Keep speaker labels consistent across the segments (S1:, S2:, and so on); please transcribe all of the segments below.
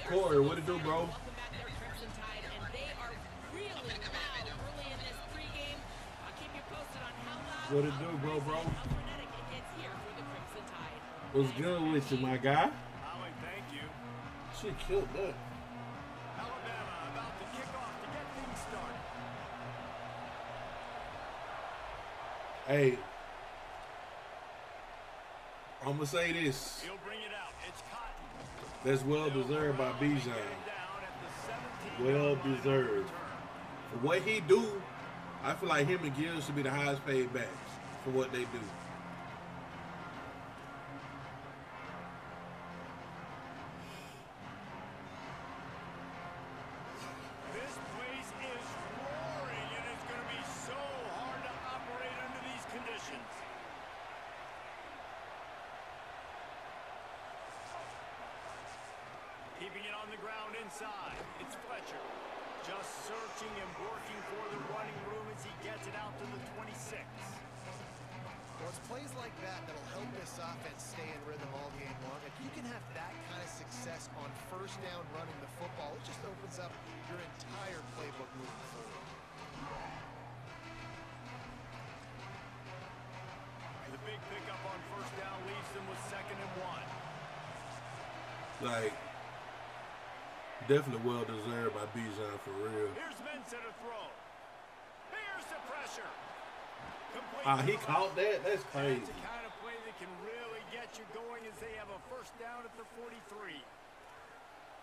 S1: Corey, what it do, bro?
S2: Welcome back there, Crimson Tide, and they are really loud early in this pregame. I'll keep you posted on how loud,
S1: What it
S2: how
S1: do, bro,
S2: crazy,
S1: bro?
S2: and how frenetic it gets here for the Crimson Tide.
S1: What's good with you, my guy?
S3: Howie, thank you.
S1: She killed that.
S3: Alabama about to kick off to get things started.
S1: Hey, I'm gonna say this.
S3: He'll bring it out. It's Cotton.
S1: That's well deserved by Bijan.
S3: Down at the 17.
S1: Well deserved. For what he do, I feel like him and Gill should be the highest paid backs for what they do.
S3: This place is roaring, and it's going to be so hard to operate under these conditions. Keeping it on the ground inside. It's Fletcher. Just searching and working for the running room as he gets it out to the 26.
S4: Well, it's plays like that that'll help this offense stay in rhythm all game long. If you can have that kind of success on first down running the football, it just opens up your entire playbook moving forward.
S3: The big pickup on first down leaves them with 2nd and 1.
S1: Like, definitely well deserved by Bijan for real.
S3: Here's Mensa to throw. Here's the pressure. Complete
S1: He caught that? That's crazy.
S3: That's the kind of play that can really get you going as they have a first down at the 43.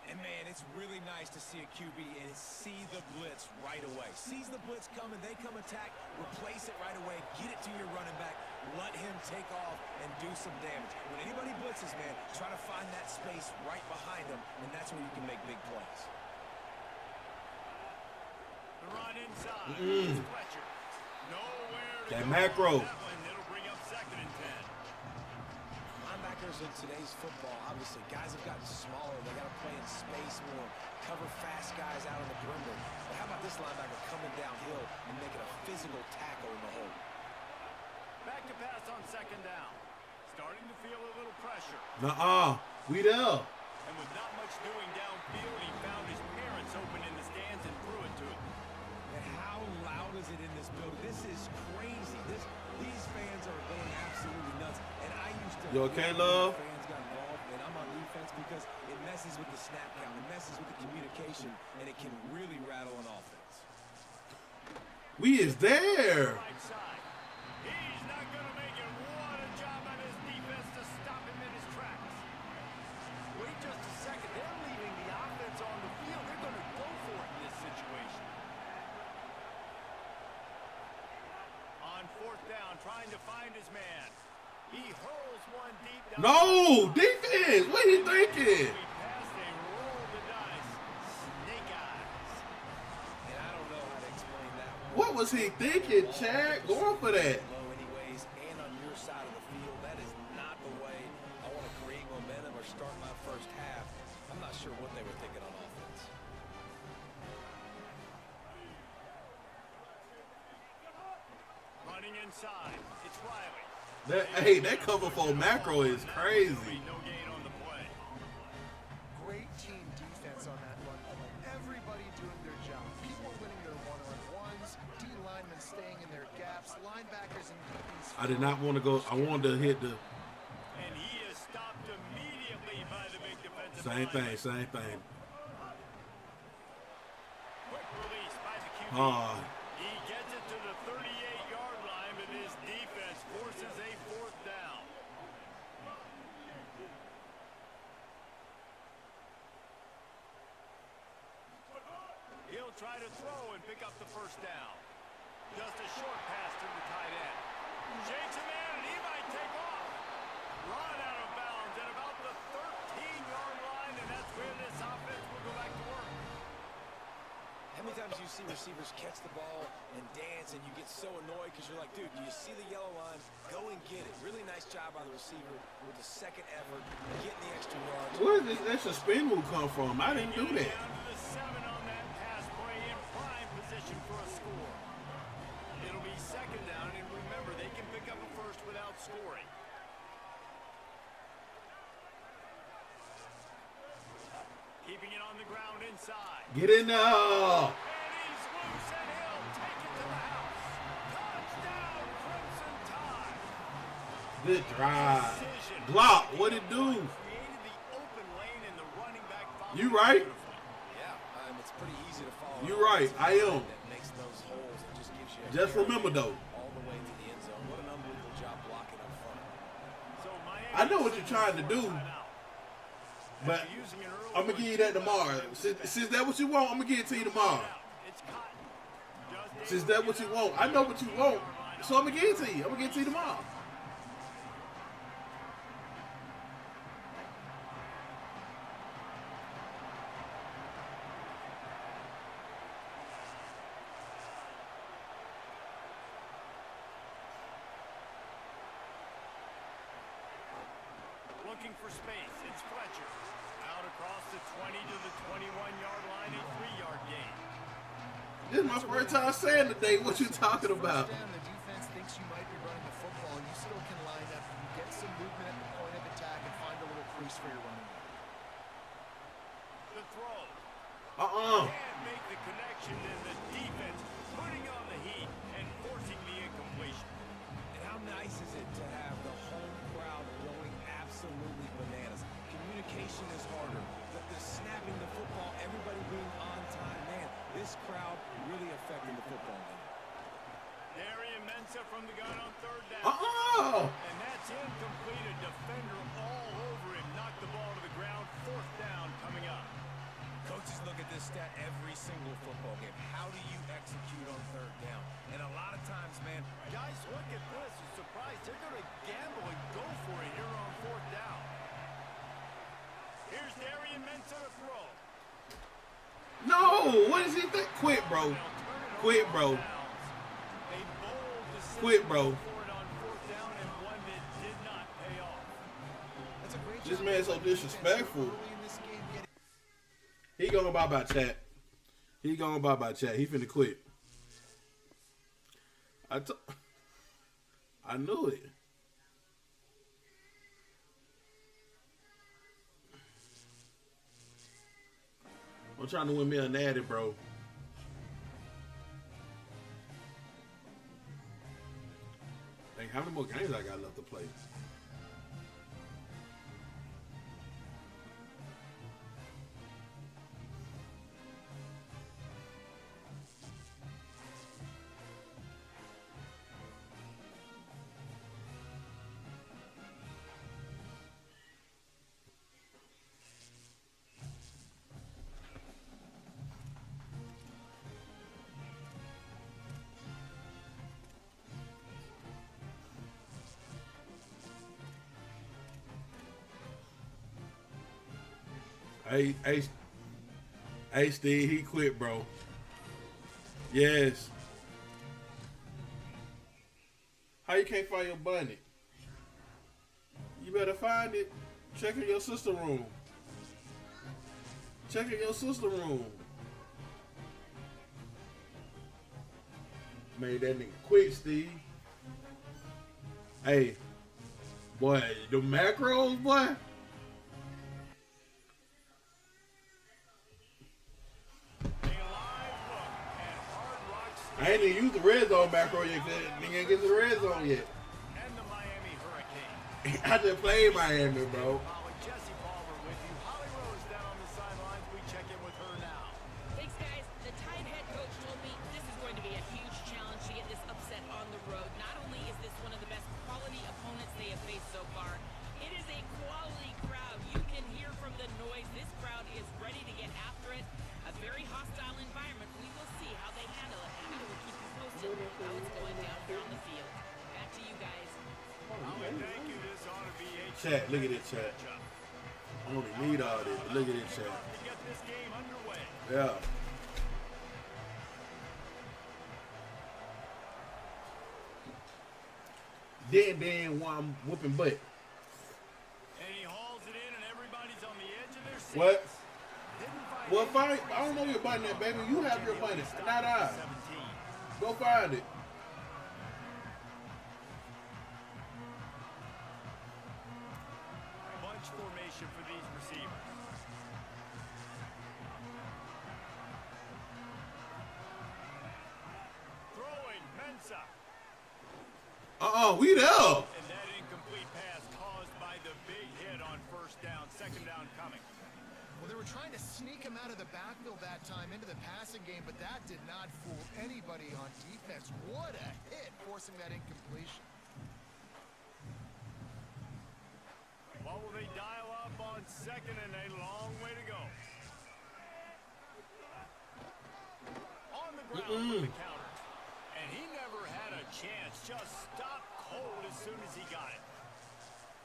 S5: And man, it's really nice to see a QB and see the blitz right away. Sees the blitz coming, they come attack, replace it right away, get it to your running back, let him take off and do some damage. When anybody blitzes, man, try to find that space right behind them, and that's where you can make big plays.
S3: The run inside. It's Fletcher. Nowhere to
S1: That
S3: go
S1: macro.
S3: on that one. It'll bring up 2nd and 10.
S5: Linebackers in today's football, obviously, guys have gotten smaller. They got to play in space more, cover fast guys out on the perimeter. But how about this linebacker coming downhill and making a physical tackle in the hole?
S3: Back to pass on 2nd down. Starting to feel a little pressure.
S1: Nuh-uh. We there.
S3: And with not much doing downfield, he found his parents open in the stands and threw it to him.
S5: And how loud is it in this building? This is crazy. These fans are going absolutely nuts. And I used to...
S1: You okay, love?
S5: Fans got involved, and I'm on defense because it messes with the snap count. It messes with the communication, and it can really rattle an offense.
S1: We is there.
S3: Right side. He's not going to make it. What a job on his defense to stop him in his tracks. Wait just a second. They're leaving the offense on the field. They're going to go for it in this situation. On 4th down, trying to find his man. He hurls one deep down.
S1: No, defense. What you thinking?
S3: We pass, they roll the dice. Snake eyes.
S5: And I don't know how to explain that one.
S1: What was he thinking, Chad? Going for that.
S5: Low anyways, and on your side of the field, that is not the way I want to create momentum or start my first half. I'm not sure what they were thinking on offense.
S3: Running inside. It's Riley.
S1: That cover for macro is crazy.
S3: No gain on the play.
S4: Great team defense on that run play. Everybody doing their job. People winning their one-on-ones, D linemen staying in their gaps, linebackers and DBs.
S1: I did not want to go. I wanted to hit the
S3: And he is stopped immediately by the big defensive
S1: same
S3: lineman.
S1: thing, same thing.
S3: Quick release by the QB.
S1: Ah,
S3: He gets it to the 38-yard line, but his defense forces a 4th down. He'll try to throw and pick up the first down. Just a short pass to the tight end. Shakes him in, and he might take off. Run out of bounds at about the 13-yard line, and that's where this offense will go back to work.
S5: How many times do you see receivers catch the ball and dance and you get so annoyed because you're like, dude, do you see the yellow line? Go and get it. Really nice job by the receiver with the 2nd effort, getting the extra yards.
S1: where did that spin move come from? I didn't do that.
S3: Down to the 7 on that pass play in prime position for a score. It'll be 2nd down, and remember, they can pick up a first without scoring. Keeping it on the ground inside.
S1: Get in there.
S3: And he's loose and he'll take it to the house. Touchdown, Crimson Tide.
S1: Good drive.
S3: Precision.
S1: Block. What it do?
S3: Created the open lane and the running back followed
S1: You right.
S3: beautifully.
S5: Yeah, it's pretty easy to follow.
S1: You right. I am.
S5: That makes those holes and just gives you a
S1: Just
S5: carry
S1: remember though.
S5: all the way to the end zone. What an unbelievable job blocking up front.
S3: So Miami
S1: I know what you're trying to do,
S3: timeout.
S1: but
S3: After using an early
S1: I'm gonna give you that tomorrow. Since that's what you want, I'm gonna give it to you tomorrow.
S3: It's Cotton. Just
S1: Since that's what you want, I know what you want, so I'm gonna give it to you. I'm gonna give it to you tomorrow.
S3: looking for space. It's Fletcher. Out across the 20 to the 21-yard line, a 3-yard gain.
S1: This is my first time saying today. What you talking about?
S4: First down, the defense thinks you might be running the football, and you still can line up and get some movement at the point of attack and find a little crease for your running back.
S3: The throw. Can't make the connection, and the defense putting on the heat and forcing the incompletion.
S5: And how nice is it to have the home crowd going absolutely bananas? Communication is harder. The snapping the football, everybody being on time. Man, this crowd really affecting the football game.
S3: Darian Mensah from the gun on 3rd down. And that's incomplete. A defender all over him. Knocked the ball to the ground. 4th down coming up.
S5: Coaches look at this stat every single football game. How do you execute on 3rd down? And a lot of times, man,
S3: Guys, look at this. A surprise. They're going to gamble and go for it here on 4th down. Here's Darian Mensah to throw.
S1: No, what does he think? Quit, bro. Quit, bro.
S3: A bold decision
S1: Quit, bro.
S3: for it on 4th down and one that did not pay off.
S4: That's a great
S1: This
S4: job
S1: man's so
S4: by the defense
S1: disrespectful.
S4: early in this game getting
S1: He going bye-bye, chat. He going bye-bye, chat. He finna quit. I knew it. I'm trying to win me a natty, bro. Hey, how many more games I got left to play? Hey, Steve, he quit, bro. Yes. How you can't find your bunny? You better find it. Check in your sister room. Check in your sister room. Made that nigga quit, Steve. Hey, boy, the macros, boy. I ain't even used the red zone macro yet. Nigga ain't get to the red zone yet.
S3: And the Miami Hurricane.
S1: I just played Miami, bro.
S3: With Jesse Palmer with you. Holly Rose down on the sidelines. We check in with her now.
S2: Thanks, guys. The Tide head coach told me this is going to be a huge challenge to get this upset on the road. Not only is this one of the best quality opponents they have faced so far, it is a quality crowd. You can hear from the noise. This crowd is ready to get after it. A very hostile environment. We will see how they handle it. And I will keep you posted how it's going down here on the field. Back to you guys.
S3: Holly, thank you. This ought to be a
S1: Chat, look at it, chat. I don't even need all this, but look at it, chat.
S3: to get this game underway.
S1: Yeah. Then while I'm whooping butt.
S3: And he hauls it in, and everybody's on the edge of their seats.
S1: What?
S3: Didn't find
S1: Well,
S3: any
S1: fine. I don't know your button there, baby. You have your button,
S3: Stop
S1: not I.
S3: 17.
S1: Go find it.
S3: Bunch formation for these receivers.
S1: Oh, we there.
S3: And that incomplete pass caused by the big hit on first down, second down coming.
S4: Well, they were trying to sneak him out of the backfield that time into the passing game, but that did not fool anybody on defense. What a hit, forcing that incompletion.
S3: What will they dial up on second and a long way to go? On the ground with the counter. And he never had a chance. Just stopped cold as soon as he got it.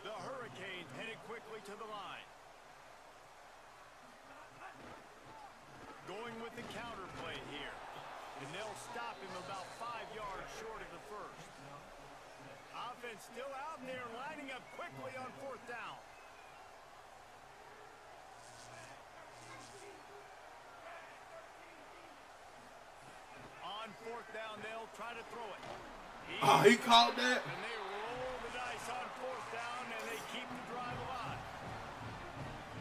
S3: The Hurricanes headed quickly to the line. Going with the counter play here. And they'll stop him about 5 yards short of the first. Offense still out there lining up quickly on fourth down. On fourth down, they'll try to throw it.
S1: Oh, he caught that.
S3: And they roll the dice on fourth down, and they keep the drive alive.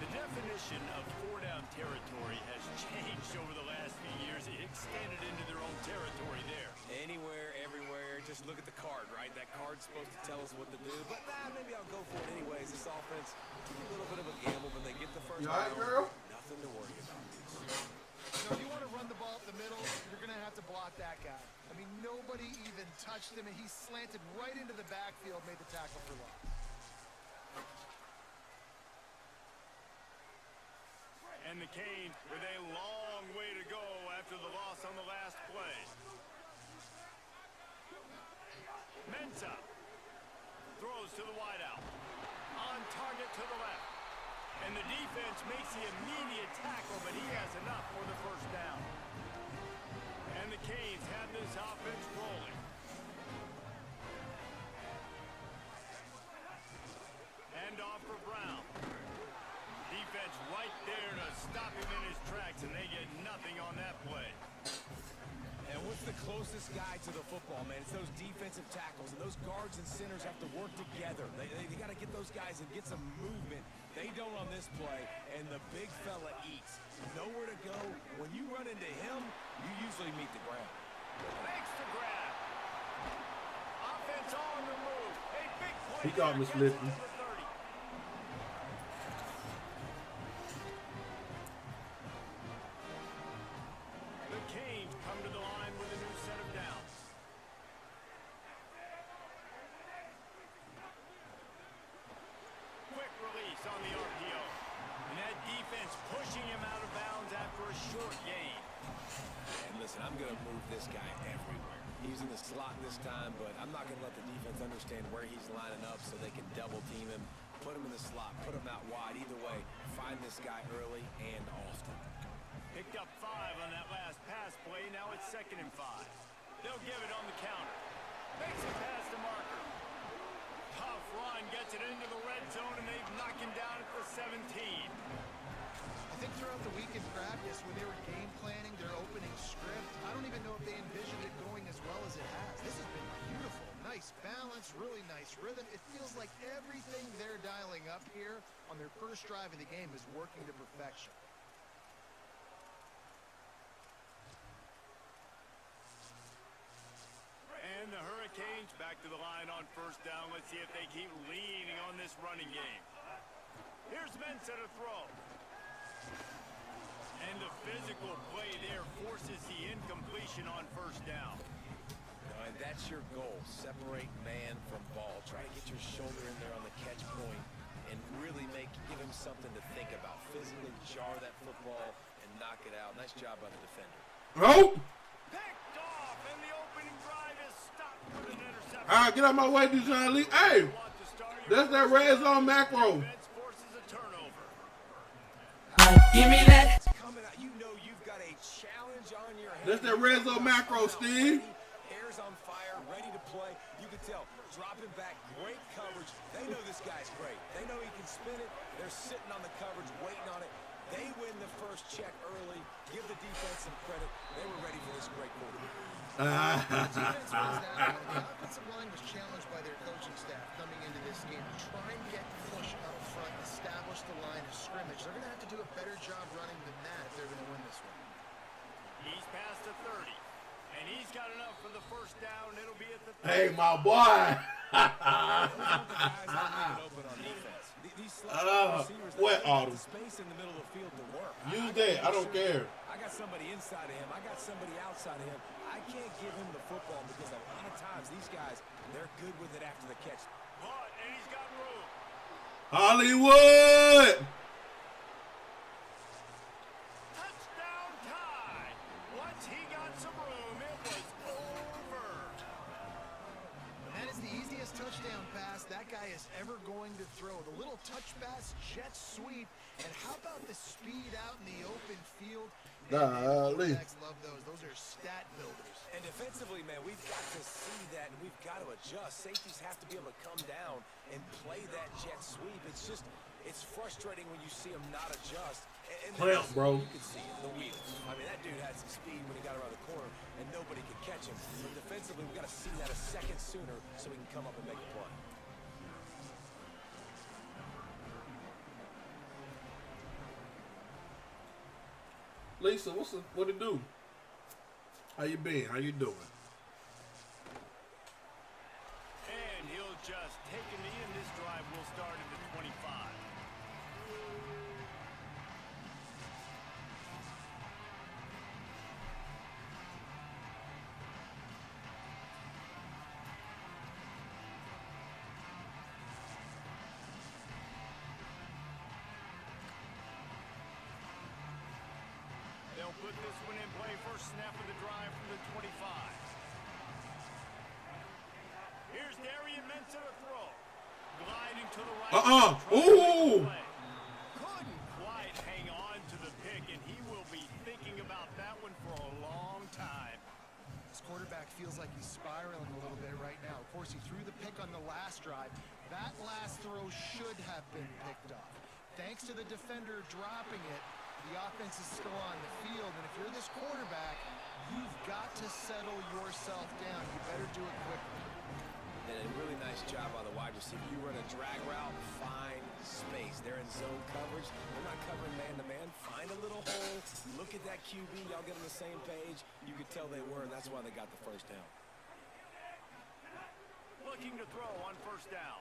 S3: The definition of four-down territory has changed over the last few years. It extended into their own territory there.
S5: Anywhere, everywhere. Just look at the card, right? That card's supposed to tell us what to do. But maybe I'll go for it anyways. This offense, a little bit of a gamble, but they get the first
S1: You all right,
S5: down.
S1: girl?
S5: Nothing to worry about.
S4: So if you want to run the ball up the middle, you're going to have to block that guy. I mean, nobody even touched him, and he slanted right into the backfield, made the tackle for loss.
S3: And the Canes with a long way to go after the loss on the last play. Mensah throws to the wideout. On target to the left. And the defense makes the immediate tackle, but he has enough for the first down. And the Canes have this offense rolling. Hand off for Brown. Defense right there to stop him in his tracks, and they get nothing on that play.
S5: And what's the closest guy to the football, man? It's those defensive tackles, and those guards and centers have to work together. They got to get those guys and get some movement. They don't on this play, and the big fella eats. Nowhere to go. When you run into him, you usually meet the ground.
S3: Makes the grab. Offense on the move. A big play.
S1: He got
S3: there,
S1: Miss
S3: gets it
S1: Lipton.
S3: to the 30. The Canes come to the line with a new set of downs. Quick release on the RPO. And that defense pushing him out of bounds after a short gain.
S5: And listen, I'm going to move this guy everywhere. He's in the slot this time, but I'm not going to let the defense understand where he's lining up so they can double team him, put him in the slot, put him out wide. Either way, find this guy early and often.
S3: Picked up 5 on that last pass play. Now it's 2nd and 5. They'll give it on the counter. Makes it past the marker. Tough run gets it into the red zone, and they knock him down at the 17.
S4: I think throughout the week in practice, when they were game planning their opening script, I don't even know if they envisioned it going as well as it has. This has been beautiful. Nice balance, really nice rhythm. It feels like everything they're dialing up here on their first drive of the game is working to perfection.
S3: And the Hurricanes back to the line on first down. Let's see if they keep leaning on this running game. Here's Mensah to throw. And the physical play there forces the incompletion on first down.
S5: And that's your goal. Separate man from ball. Try to get your shoulder in there on the catch point and really give him something to think about. Physically jar that football and knock it out. Nice job by the defender.
S1: Oh!
S3: Picked off, and the opening drive is stopped with an interception.
S1: All right, get out my way, Deshaun Lee. Hey, that's that red zone macro.
S3: Defense forces a turnover.
S6: Give me that.
S5: Coming out, you know you've got a challenge on your hands.
S1: That's that red zone macro, Steve.
S5: Hair's on fire, ready to play. You can tell, dropping back, great coverage. They know this guy's great. They know he can spin it. They're sitting on the coverage, waiting on it. They win the first check early. Give the defense some credit. They were ready for this great quarterback.
S4: Defense was that. The offensive line was challenged by their coaching staff coming into this game to try and get push up front, establish the line of scrimmage. They're going to have to do a better job running than that if they're going to win this one.
S3: He's past the 30, and he's got enough for the first down. It'll be at the
S1: Hey, my boy. What Autumn?
S5: Space in the middle of the field to work.
S1: Use that. I don't care.
S5: I got somebody inside of him. I got somebody outside of him. I can't give him the football because a lot of times these guys, they're good with it after the catch.
S3: But, and he's got room.
S1: Hollywood.
S3: Touchdown tie. Once he got some room, it was over.
S4: And that is the easiest touchdown pass that guy is ever going to throw. The little touch pass, jet sweep, and how about the speed out in the open field?
S1: Golly.
S4: Quarterbacks love those. Those are stat builders.
S5: And defensively, man, we've got to see that, and we've got to adjust. Safeties have to be able to come down and play that jet sweep. It's just, it's frustrating when you see them not adjust. And
S1: Clamp, bro.
S5: You can see it, the wheels. I mean, that dude had some speed when he got around the corner, and nobody could catch him. But defensively, we've got to see that a second sooner so we can come up and make a play.
S1: Lisa, what it do? How you been? How you doing?
S3: And he'll just take a knee, and this drive will start at the 25. They'll put this one in play. First snap of the drive from the 25. Here's Darian Mensah to throw. Gliding to the right.
S1: Ooh.
S3: Couldn't quite hang on to the pick, and he will be thinking about that one for a long time.
S4: This quarterback feels like he's spiraling a little bit right now. Of course, he threw the pick on the last drive. That last throw should have been picked off. Thanks to the defender dropping it, the offense is still on the field, and if you're this quarterback, you've got to settle yourself down. You better do it quickly.
S5: And a really nice job by the wide receiver. You run a drag route, find space. They're in zone coverage. They're not covering man-to-man. Find a little hole. Look at that QB. Y'all get on the same page. You could tell they were, and that's why they got the first down.
S3: Looking to throw on first down.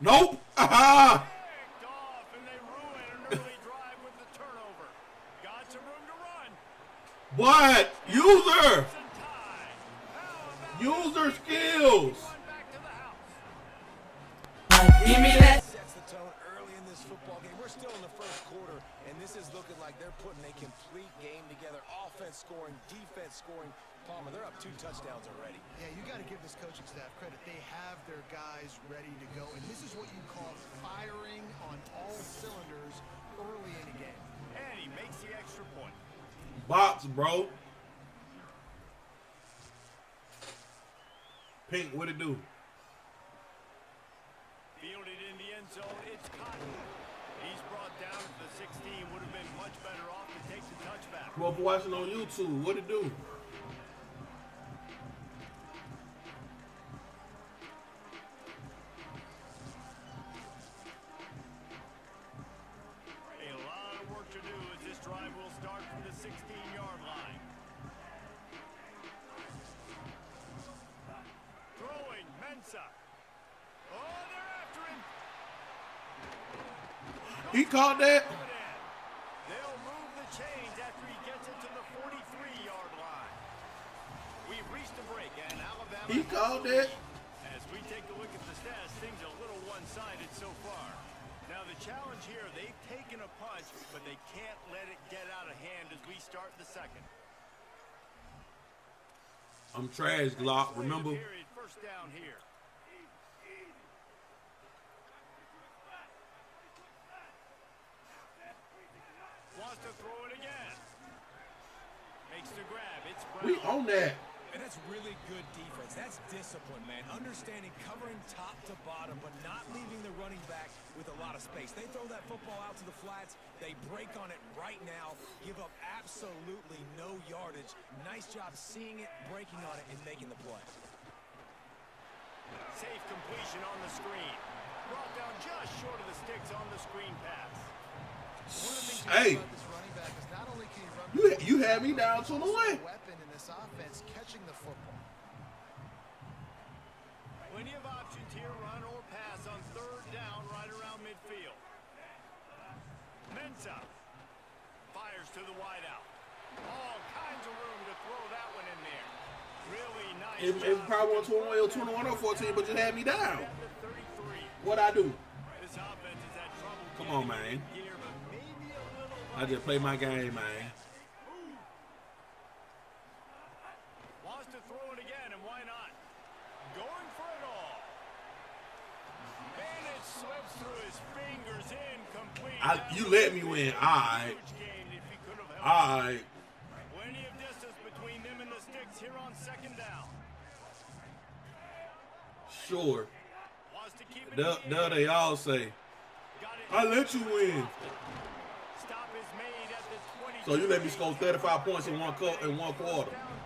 S1: Nope. Aha.
S3: Picked off, and they ruin an early drive with the turnover. Got some room to run.
S1: What? User.
S3: And tie. How about
S1: User skills.
S3: run back to the house?
S6: Give me that.
S5: Sets the tone early in this football game. We're still in the first quarter, and this is looking like they're putting a complete game together. Offense scoring, defense scoring. Palmer, they're up 2 touchdowns already.
S4: Yeah, you got to give this coaching staff credit. They have their guys ready to go, and this is what you call firing on all cylinders early in a game.
S3: And he makes the extra point.
S1: Box, bro. Pink, what it do?
S3: Fielded in the end zone, it's Cotton. He's brought down at the 16. Would have been much better off to take the touchback.
S1: Well, for watching on YouTube, what it do?
S3: A lot of work to do as this drive will start from the 16-yard line. Throwing, Mensah. Oh, they're after him.
S1: He caught that.
S3: They'll move the chains after he gets it to the 43-yard line. We've reached a break, and Alabama...
S1: He called that.
S3: As we take a look at the stats, things are a little one-sided so far. Now, the challenge here, they've taken a punch, but they can't let it get out of hand as we start the second.
S1: I'm trash, Glock. Remember?
S3: Period. First down here. Wants to throw it again. Makes the grab. It's Brown.
S1: We own that.
S5: And that's really good defense. That's discipline, man. Understanding covering top to bottom, but not leaving the running back with a lot of space. They throw that football out to the flats. They break on it right now, give up absolutely no yardage. Nice job seeing it, breaking on it, and making the play.
S3: Safe completion on the screen. Brought down just short of the sticks on the screen pass.
S4: One of the things
S1: Hey.
S4: about this running back is not only can he run
S1: You had me down to the
S4: he's also
S1: way.
S4: a weapon in this offense, catching the football.
S3: Plenty of options here, run or pass on third down right around midfield. Mensa fires to the wideout. All kinds of room to throw that one in there. Really nice.
S1: It probably went 21 or 21 or 14, but you had me down.
S3: At the 33.
S1: What I do?
S3: This offense has had trouble
S1: Come
S3: getting
S1: on, man.
S3: in gear, but maybe a little
S1: I just play my game, man.
S3: wants to throw it again, and why not? Going for it all. And it slips through his fingers, incomplete.
S1: You let me win. All right.
S3: Huge gain if he could have held
S1: All right.
S3: plenty of distance between them and the sticks here on second down.
S1: Sure.
S3: Wants to keep it in the
S1: There
S3: air.
S1: they all say,
S3: Got it.
S1: I let you win.
S3: Stop is made at the 20.
S1: So you let me score 35 points in one quarter.
S3: Down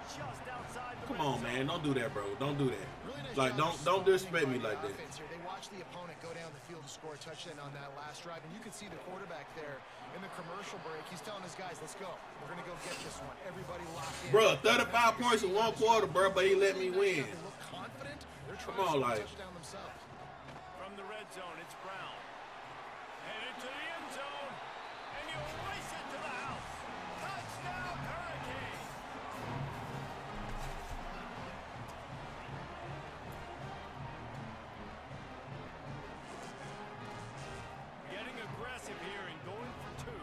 S3: just outside the
S1: Come
S3: red
S1: on,
S3: zone.
S1: man. Don't do that, bro. Don't do that.
S4: Really nice
S1: Like,
S4: job of
S1: don't disrespect me
S4: slowing
S1: like
S4: the
S1: that.
S4: offense here. They watched the opponent go down the field to score a touchdown on that last drive, and you could see the quarterback there in the commercial break. He's telling his guys, let's go. We're going to go get this one. Everybody locked in.
S1: Bro, 35 points in one quarter, bro, but he let me win.
S4: They look confident. They're trying
S1: Come on,
S4: to score a
S1: like-
S4: touchdown themselves.
S3: From the red zone, it's Brown. Headed to the end zone. And you race it to the house. Touchdown, Hurricane. Getting aggressive here and going for two.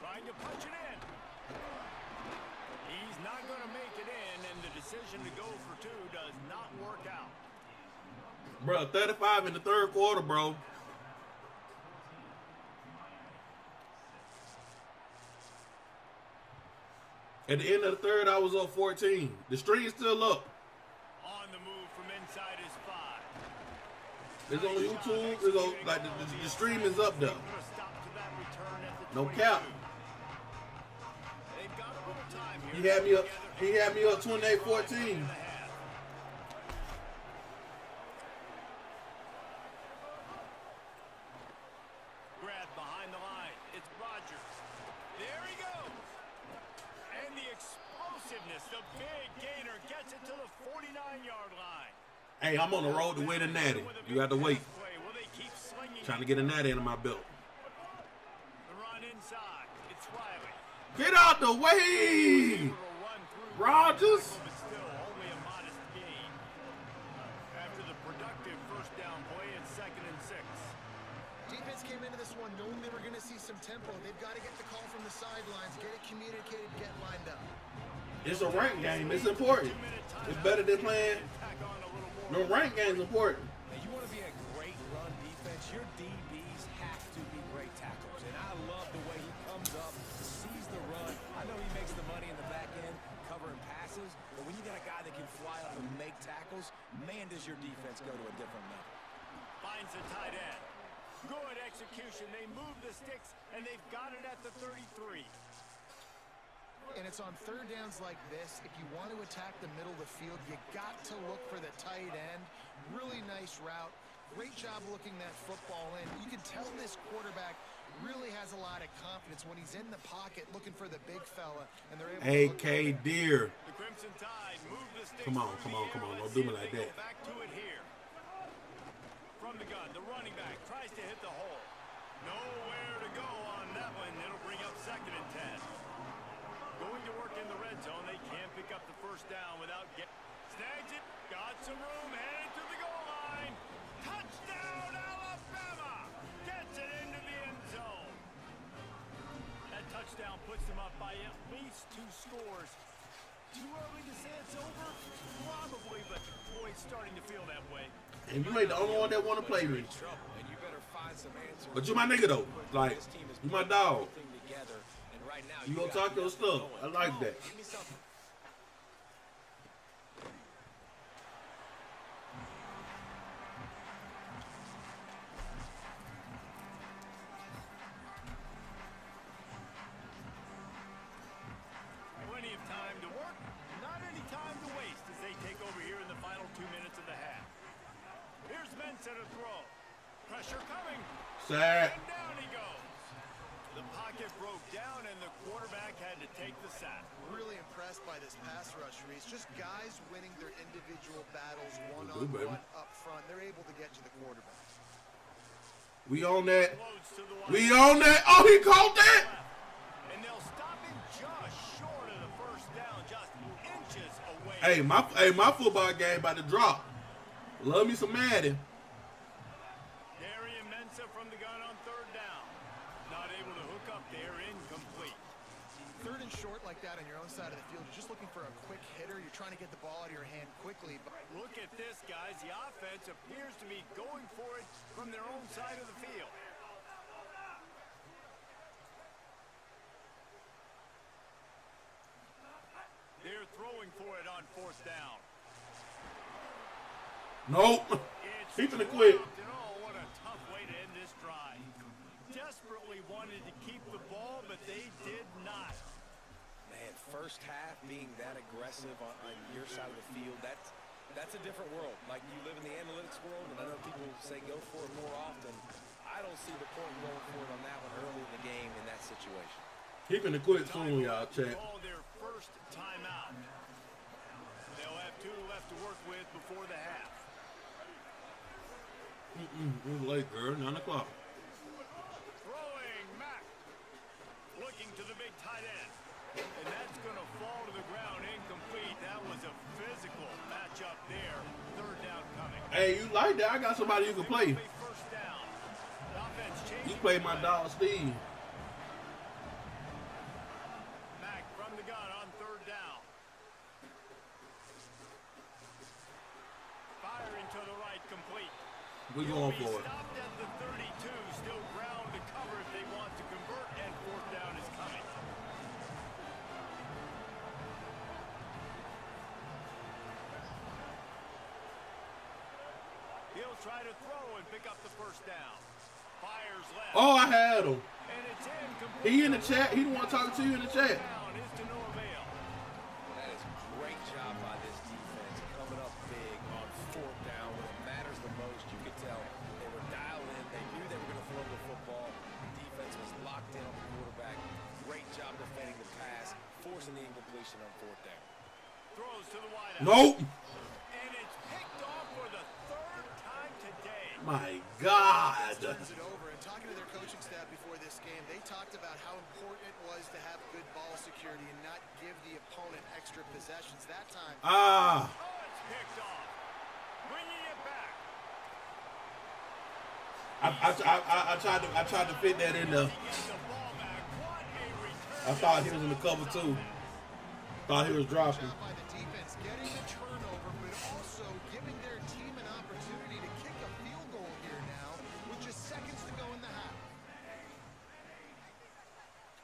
S3: Trying to punch it in. He's not going to make it in, and the decision to go for two does not work out.
S1: Bro, 35 in the third quarter, bro. At the end of the third, I was up 14. The string's still up.
S3: On the move from inside his five.
S1: It's on YouTube. It's on, like the stream is up there.
S3: Put a stop to that return at the
S1: No
S3: 22.
S1: cap.
S3: They've got a little time
S1: He
S3: here.
S1: had me up. He had me up 28-14.
S3: Grab behind the line. It's Rodgers. There he goes. And the explosiveness, the big gainer gets it to the 49-yard line.
S1: Hey, I'm on the road to win a natty. You have to wait.
S3: Play. Will they keep slinging
S1: Trying to
S3: it?
S1: get a natty under my belt.
S3: The run inside. It's Riley.
S1: Get out the way,
S3: Able to run through
S1: Rodgers.
S3: but still only a modest gain. After the productive first down play, it's 2nd and 6.
S4: Defense came into this one knowing they were going to see some tempo. They've got to get the call from the sidelines, get it communicated, get lined up.
S1: It's a rank game. It's important. It's better than playing.
S3: Tack on a little more.
S1: No rank game's important.
S5: Now, you want to be a great run defense, your DBs have to be great tackles. And I love the way he comes up, sees the run. I know he makes the money in the back end, covering passes, but when you got a guy that can fly up and make tackles, man, does your defense go to a different level.
S3: Finds the tight end. Good execution. They move the sticks, and they've got it at the 33.
S4: And it's on third downs like this. If you want to attack the middle of the field, you got to look for the tight end. Really nice route. Great job looking that football in. You can tell this quarterback really has a lot of confidence when he's in the pocket looking for the big fella, and they're able to look
S1: AK Deer.
S3: The Crimson Tide move the sticks.
S1: Come on,
S3: through
S1: come on,
S3: the
S1: come
S3: air.
S1: on.
S3: Let's
S1: Don't do
S3: see
S1: me
S3: if
S1: like
S3: they go
S1: that.
S3: Back to it here. From the gun, the running back tries to hit the hole. Nowhere to go on that one. It'll bring up 2nd and 10. Going to work in the red zone. They can't pick up the first down without get. Snags it. Got some room. Headed to the goal line. Touchdown, Alabama! Gets it into the end zone. That touchdown puts them up by at least 2 scores. Too early to say it's over? Probably, but boy, it's starting to feel that way.
S1: And you ain't the only one that want to play me.
S5: Trouble, and you better find some answers.
S1: But you my nigga though. Like,
S5: This team is
S1: you my
S5: putting
S1: dog.
S5: everything together, and right now
S1: You gonna
S5: got
S1: talk your
S5: nothing
S1: stuff.
S5: going.
S1: I like
S5: Come on,
S1: that.
S5: give me something.
S3: Plenty of time
S1: Sack.
S3: And down he goes. The pocket broke down, and the quarterback had to take the sack.
S4: Really impressed by this pass rush, Reese. Just guys winning their individual battles
S1: Good, baby.
S4: one-on-one up front. They're able to get to the quarterback.
S1: We on that.
S3: Loads to the
S1: We
S3: wide.
S1: on that. Oh, he caught that.
S3: And they'll stop him just short of the first down, just inches away.
S1: Hey, my football game about to drop. Love me some Madden.
S3: Darian Mensah from the gun on third down. Not able to hook up there, incomplete.
S4: Third and short like that on your own side of the field. You're just looking for a quick hitter. You're trying to get the ball out of your hand quickly. But
S3: Look at this, guys. The offense appears to be going for it from their own side of the field. They're throwing for it on fourth down.
S1: Nope.
S3: It's
S1: Keeping it quick.
S3: dropped, and oh, what a tough way to end this drive. Desperately wanted to keep the ball, but they did not.
S5: Man, first half being that aggressive on your side of the field, that's a different world. Like, you live in the analytics world, and I know people say go for it more often. I don't see the point in going for it on that one early in the game in that situation.
S1: Keeping it quick soon, y'all. Chat.
S3: Call their first timeout. They'll have 2 left to work with before the half.
S1: It was late, girl. 9 o'clock.
S3: Throwing Mack. Looking to the big tight end. And that's going to fall to the ground incomplete. That was a physical matchup there. Third down coming.
S1: Hey, you like that? I got somebody you can play.
S3: First down. The offense changing
S1: You play my
S3: play.
S1: dog Steve.
S3: Mack from the gun on third down. Firing to the right, complete.
S1: We going for it.
S3: Stopped at the 32, still ground to cover if they want to convert, and fourth down is coming. He'll try to throw and pick up the first down. Fires left.
S1: Oh, I had him.
S3: And it's incomplete.
S1: He in the chat. He the one talking to you in the chat.
S3: Down is to no avail.
S5: That is a great job by this defense coming up big on fourth down when it matters the most. You could tell they were dialed in. They knew they were going to throw the football. The defense was locked in on the quarterback. Great job defending the pass, forcing the incompletion on fourth down.
S3: Throws to the wideout.
S1: Nope.
S3: And it's picked off for the third time today.
S1: My God.
S4: turns it over. And talking to their coaching staff before this game, they talked about how important it was to have good ball security and not give the opponent extra possessions. That time,
S1: Ah.
S3: Oh, it's picked off. Bringing it back.
S1: I tried to fit that in there.
S3: He gets the ball back. What a return.
S1: I thought he was in the cover too. Thought he was dropping.
S4: job by the defense getting the turnover, but also giving their team an opportunity to kick a field goal here now with just seconds to go in the half.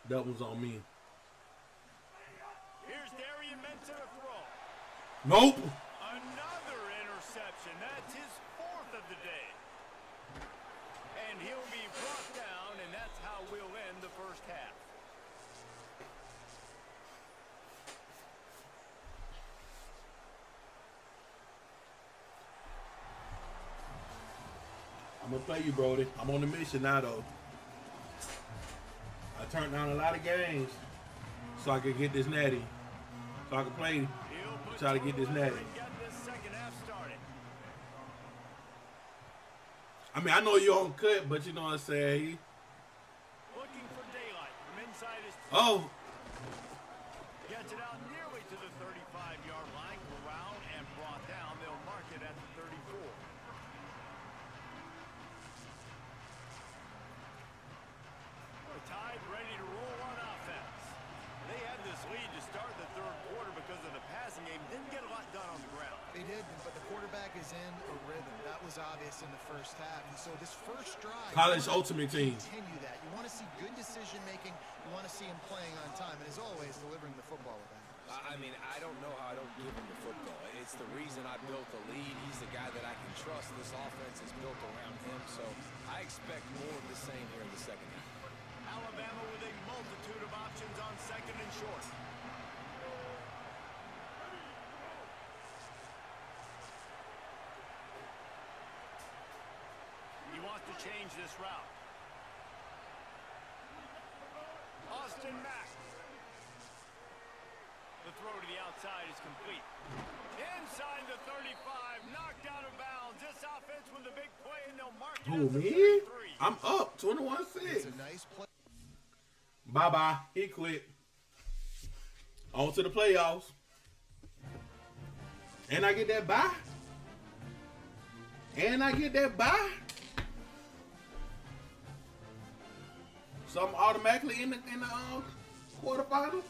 S1: That was on me.
S3: Here's Darian Mensah to throw.
S1: Nope.
S3: Another interception. That's his fourth of the day. And he'll be brought down, and that's how we'll end the first half.
S1: I'm gonna play you, Brody. I'm on the mission now, though. I turned down a lot of games so I could get this natty. So I could play.
S3: He'll put
S1: Try to get this
S3: two
S1: natty.
S3: and get this second half started.
S1: I mean, I know you're on cut, but you know what I'm saying.
S3: Looking for daylight from inside his
S1: Oh,
S3: gets it out nearly to the 35-yard line. Corral and brought down. They'll mark it at the 34. The Tide ready to roll on offense. They had this lead to start the third quarter because of the passing game. Didn't get a lot done on the ground.
S4: They did, but the quarterback is in a rhythm. That was obvious in the first half. And so this first drive,
S1: College
S4: you wanna
S1: Ultimate Team.
S4: Continue that. You want to see good decision making. You want to see him playing on time, and as always, delivering the football with that.
S5: I mean, I don't know how I don't give him the football. It's the reason I built the lead. He's the guy that I can trust. This offense is built around him, so I expect more of the same here in the second half.
S3: Alabama with a multitude of options on second and short. He wants to change this route. Christian Mack. The throw to the outside is complete. Inside the 35, knocked out of bounds. This offense with a big play, and they'll mark it
S1: Who,
S3: at the
S1: me?
S3: 33.
S1: I'm up
S4: It's
S1: 21-6.
S4: a nice play.
S1: Bye-bye. He quit. On to the playoffs. And I get that bye. And I get that bye. So I'm automatically in the quarterfinals.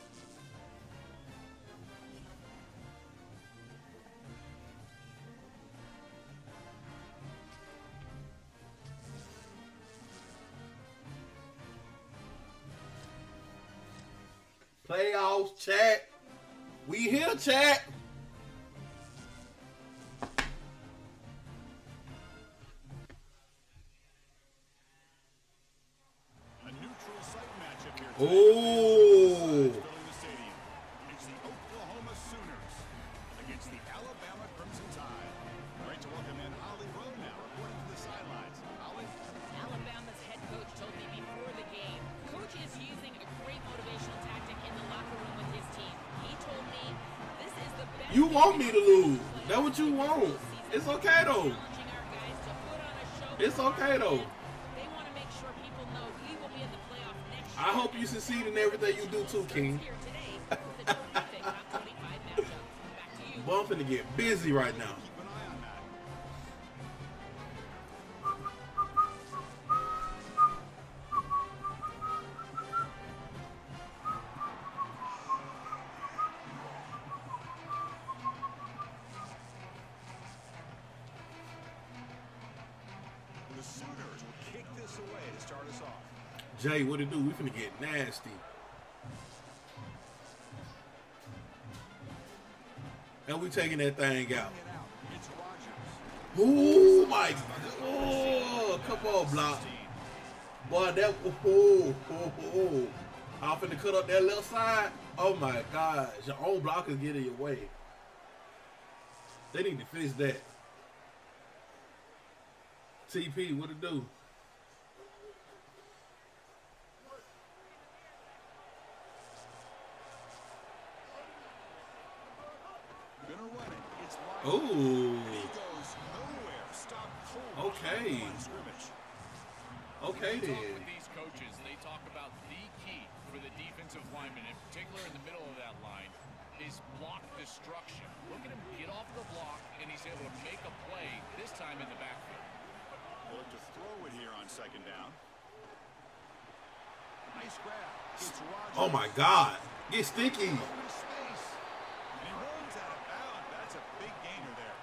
S1: Playoffs, chat. We here, chat.
S3: A neutral site matchup here.
S1: Oh.
S3: Filling the stadium. It's the Oklahoma Sooners against the Alabama Crimson Tide. Great to welcome in Ollie Rowe now, reporting to the sidelines. Ollie?
S2: Alabama's head coach told me before the game, coach is using a great motivational tactic in the locker room with his team. He told me this is the best.
S1: You want me to lose. That's what you want. It's okay, though.
S2: Challenging our guys to put on a show.
S1: It's okay, though.
S2: They want to make sure people know we will be in the playoff next year.
S1: I hope you succeed in everything you do, too, King.
S2: Here today with the terrific top 25 matchup. Back to you.
S1: But I'm finna get busy right now.
S3: Keep an eye on that. The Sooners will kick this away to start us off.
S1: Jay, what it do? We finna get nasty. And we taking that thing out.
S3: Bring it out. It's Rodgers.
S1: Oh my God. Oh, come on, block. Boy, that, oh. I'm finna cut up that left side. Oh my gosh. Your own blockers get in your way. They need to fix that. TP, what it do?
S3: Gonna run it. It's wide.
S1: Oh.
S3: He goes nowhere. Stop cold.
S1: Okay.
S3: Line of scrimmage.
S1: Okay
S7: Talk
S1: then.
S7: with these coaches, they talk about the key for the defensive lineman, in particular in the middle of that line, is block destruction. Look at him get off the block, and he's able to make a play, this time in the backfield.
S3: They'll look to throw it here on second down. Nice grab. It's Rodgers.
S1: Oh my God. Get sticky.
S3: Open space. And he runs out of bounds. That's a big gainer there.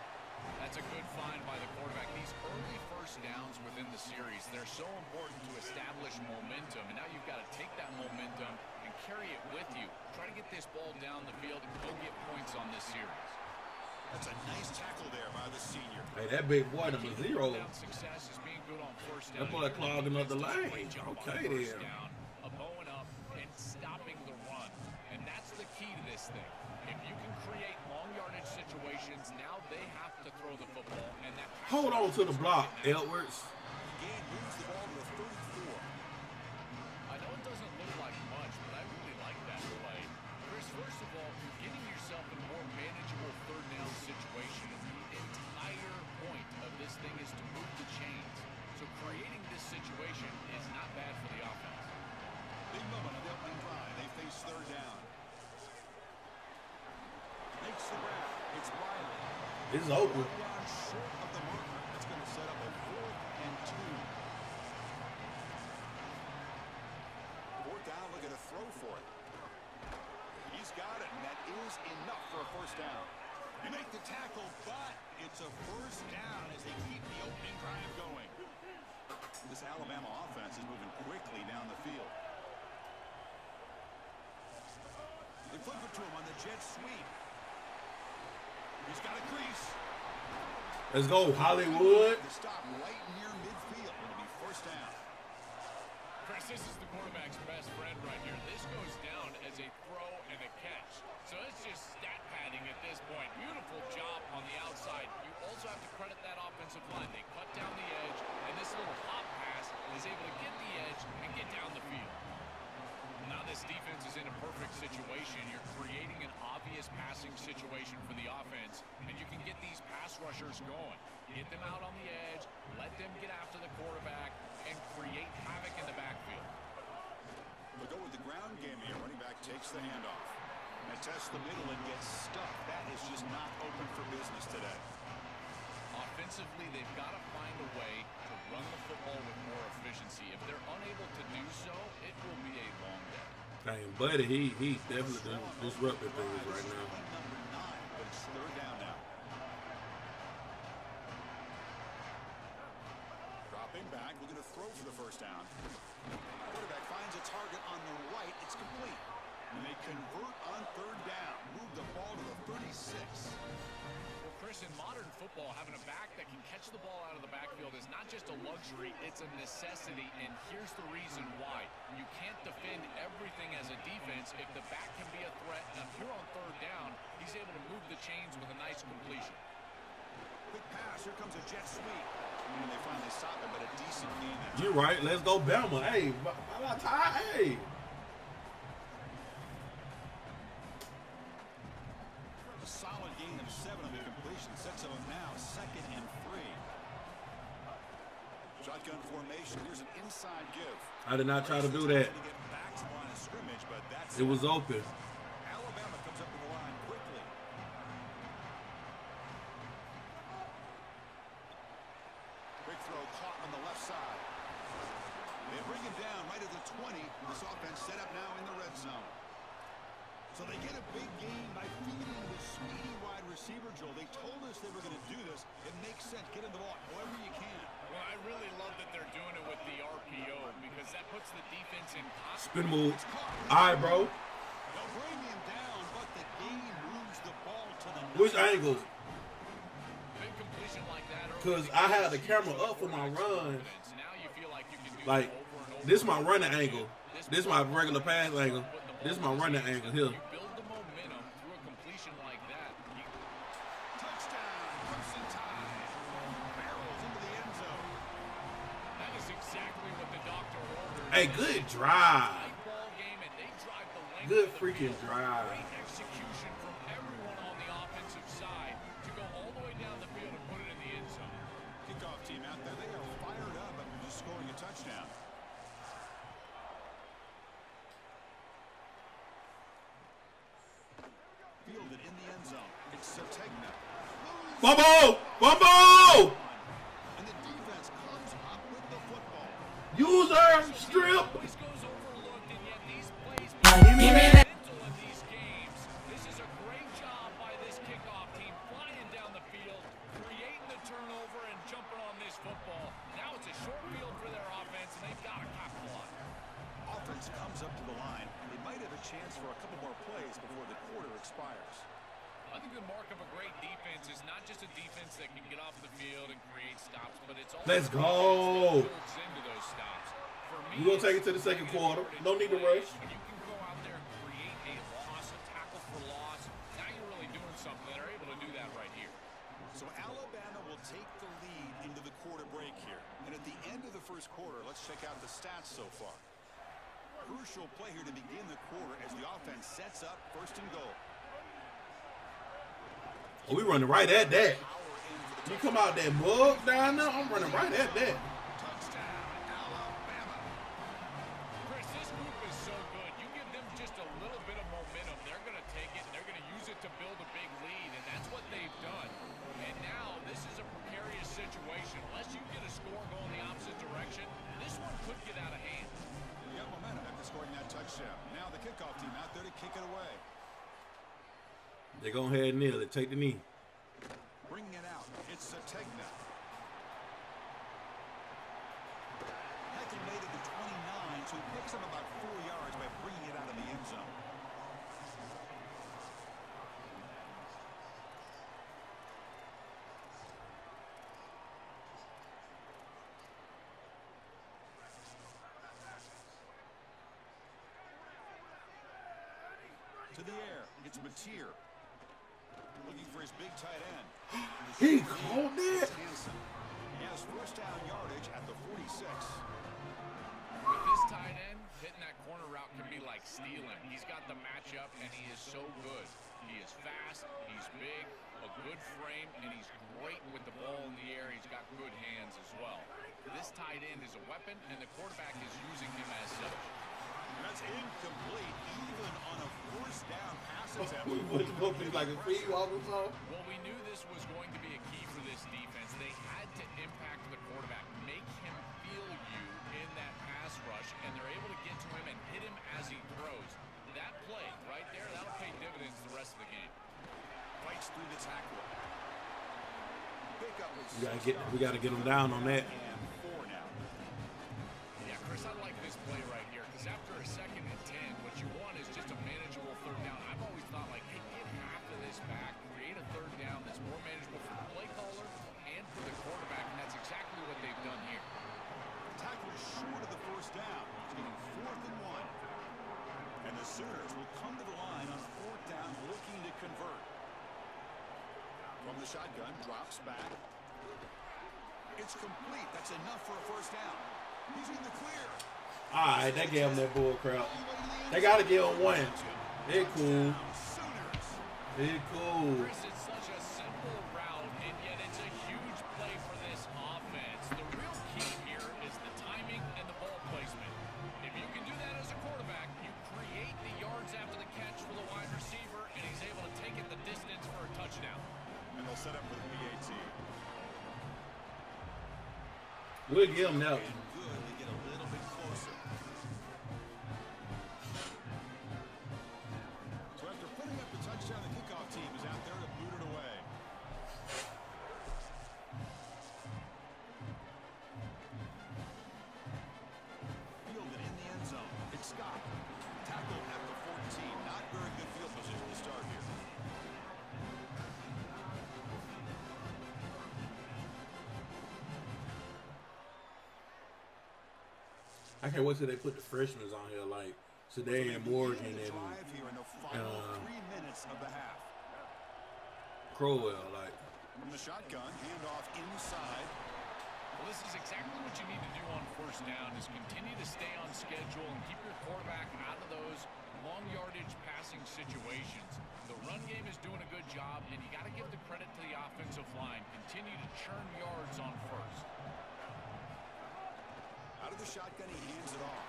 S7: That's a good find by the quarterback. These early first downs within the series, they're so important to establish momentum, and now you've got to take that momentum and carry it with you. Try to get this ball down the field and go get points on this series.
S3: That's a nice tackle there by the senior.
S1: Hey, that big boy, number zero.
S7: Down success is being good on first down.
S1: That boy clogging up the
S7: Does a
S1: lane.
S7: great job on
S1: Okay
S7: first
S1: then.
S7: down, bowing up and stopping the run. And that's the key to this thing. If you can create long yardage situations, now they have to throw the football. And that
S1: Hold on to the block, Edwards.
S3: Again, moves the ball to the 34.
S7: I know it doesn't look like much, but I really like that play. Chris, first of all, you're getting yourself in a more manageable third down situation. The entire point of this thing is to move the chains. So creating this situation is not bad for the offense.
S3: Big moment on the opening drive. They face third down. Makes the grab. It's Riley.
S1: It's open.
S3: Run short of the marker. That's going to set up a 4th and 2. Fourth down, looking to throw for it. He's got it, and that is enough for a first down. They make the tackle, but it's a first down as they keep the opening drive going. This Alabama offense is moving quickly down the field. They flip it to him on the jet sweep. He's got a crease.
S1: Let's go, Hollywood.
S3: To stop right near midfield. It'll be first down.
S7: Chris, this is the quarterback's best friend right here. This goes down as a throw and a catch. So it's just stat padding at this point. Beautiful job on the outside. You also have to credit that offensive line. They cut down the edge, and this little hop pass is able to get the edge and get down the field. Now this defense is in a perfect situation. You're creating an obvious passing situation for the offense, and you can get these pass rushers going. Get them out on the edge, let them get after the quarterback, and create havoc in the backfield.
S8: They'll go with the ground game here. Running back takes the handoff. And tests the middle and gets stuffed. That is just not open for business today.
S7: Offensively, they've got to find a way to run the football with more efficiency. If they're unable to do so, it will be a long day.
S1: Dang, buddy, he definitely disrupting things right now.
S8: Number 9, but it's third down now. Dropping back, looking to throw for the first down. Quarterback finds a target on the right. It's complete. And they convert on third down. Move the ball to the 36.
S7: Well, Chris, in modern football, having a back that can catch the ball out of the backfield is not just a luxury, it's a necessity, and here's the reason why. You can't defend everything as a defense if the back can be a threat. Now, if you're on third down, he's able to move the chains with a nice completion.
S8: Quick pass. Here comes a jet sweep. And they finally stop it, but a decent gain.
S1: You're right. Let's go, Bama. Hey, hey.
S8: A solid gain of 7 on the completion. Sets them now 2nd and 3. Shotgun formation. Here's an inside give.
S1: I did not try to do that.
S8: To get back to the line of scrimmage, but that's
S1: It was open.
S8: Alabama comes up to the line quickly. Quick throw caught on the left side. They bring him down right at the 20. This offense set up now in the red zone. So they get a big gain by feeding the speedy wide receiver, Joel. They told us they were going to do this. It makes sense. Get him the ball however you can.
S7: Well, I really love that they're doing it with the RPO because that puts the defense in
S1: Spin move. All right, bro.
S8: They'll bring him down, but the game moves the ball to the
S1: Which angle?
S7: big completion like that.
S1: Because I had the camera up for my run.
S7: Now you feel like you can do
S1: Like,
S7: it over and over.
S1: this is my running angle. This is my regular pass angle. This is my running angle here.
S7: You build the momentum through a completion like that.
S8: touchdown. Crimson Tide barrels into the end zone.
S7: That is exactly what the doctor ordered.
S1: Hey, good drive.
S7: Tight ball game, and they drive the length
S1: Good
S7: of the
S1: freaking
S7: field.
S1: drive.
S7: Great execution from everyone on the offensive side to go all the way down the field and put it in the end zone.
S8: Kickoff team out there. They are fired up after just scoring a touchdown. Fielded in the end zone. It's Sategna.
S1: Fumble! Fumble!
S8: And the defense comes up with the football.
S1: User strip.
S7: Always goes overlooked, and yet these plays
S6: Give me that.
S7: mental in these games. This is a great job by this kickoff team, flying down the field, creating the turnover, and jumping on this football. Now it's a short field for their offense, and they've got to capitalize.
S8: Offense comes up to the line. They might have a chance for a couple more plays before the quarter expires.
S7: I think the mark of a great defense is not just a defense that can get off the field and create stops, but it's also
S1: Let's
S7: a
S1: go.
S7: defense that builds into those stops. For me,
S1: We're going to take it to the second quarter. No need to rush.
S7: when you can go out there and create a loss, a tackle for loss, now you're really doing something. They're able to do that right here.
S8: So Alabama will take the lead into the quarter break here. And at the end of the first quarter, let's check out the stats so far. Crucial play here to begin the quarter as the offense sets up 1st and goal.
S1: Oh, we running right at that. You come out that mug down there, I'm running right at that.
S8: Touchdown, Alabama.
S7: Chris, this group is so good. You give them just a little bit of momentum, they're going to take it and they're going to use it to build a big lead, and that's what they've done. And now this is a precarious situation. Unless you get a score going the opposite direction, this one could get out of hand.
S8: We got momentum after scoring that touchdown. Now the kickoff team out there to kick it away.
S1: They go ahead and kneel it. Take the knee.
S8: Bringing it out, it's Sategna. Heckle made it to 29, so he picks up about 4 yards by bringing it out of the end zone. To the air, it's Mateer. Looking for his big tight end.
S1: He called it.
S8: Hanson. He has 1st down yardage at the 46.
S7: With this tight end, hitting that corner route can be like stealing. He's got the matchup, and he is so good. He is fast, he's big, a good frame, and he's great with the ball in the air. He's got good hands as well. This tight end is a weapon, and the quarterback is using him as such.
S8: That's incomplete, even on a first down pass attempt.
S1: What's going to be like a speed walk or something?
S7: Well, we knew this was going to be a key for this defense. They had to impact the quarterback, make him feel you in that pass rush, and they're able to get to him and hit him as he throws. That play right there, that'll pay dividends the rest of the game.
S8: Fights through the tackle. Pickup was
S1: We gotta get him down on that.
S8: and 4 now.
S7: Yeah, Chris, I like this play right here because after a 2nd and 10, what you want is just a manageable 3rd down. I've always thought, like, hey, get half of this back, create a 3rd down that's more manageable for the play caller and for the quarterback, and that's exactly what they've done here.
S8: Tackle short of the first down. It's getting 4th and 1. And the Sooners will come to the line on 4th down, looking to convert. From the shotgun, drops back. It's complete. That's enough for a first down. He's in the clear.
S1: All right, they gave him that bull crap. They got to give him one. They cool.
S8: Sooners.
S1: They cool.
S7: Chris, it's such a simple route, and yet it's a huge play for this offense. The real key here is the timing and the ball placement. If you can do that as a quarterback, you create the yards after the catch for the wide receiver, and he's able to take it the distance for a touchdown.
S8: And they'll set up for the PAT.
S1: We'll give him that one.
S8: Good to get a little bit closer. So after putting up the touchdown, the kickoff team is out there to boot it away. Fielded in the end zone. It's Scott. Tackled at the 14. Not very good field position to start here.
S1: I can't wait till they put the freshmen on here like today and Morgan
S8: Beginning the
S1: and
S8: drive here in the final 3 minutes of the half.
S1: Crowell. Like,
S8: From the shotgun, handoff inside.
S7: Well, this is exactly what you need to do on 1st down is continue to stay on schedule and keep your quarterback out of those long yardage passing situations. The run game is doing a good job, and you got to give the credit to the offensive line. Continue to churn yards on 1st.
S8: Out of the shotgun, he hands it off.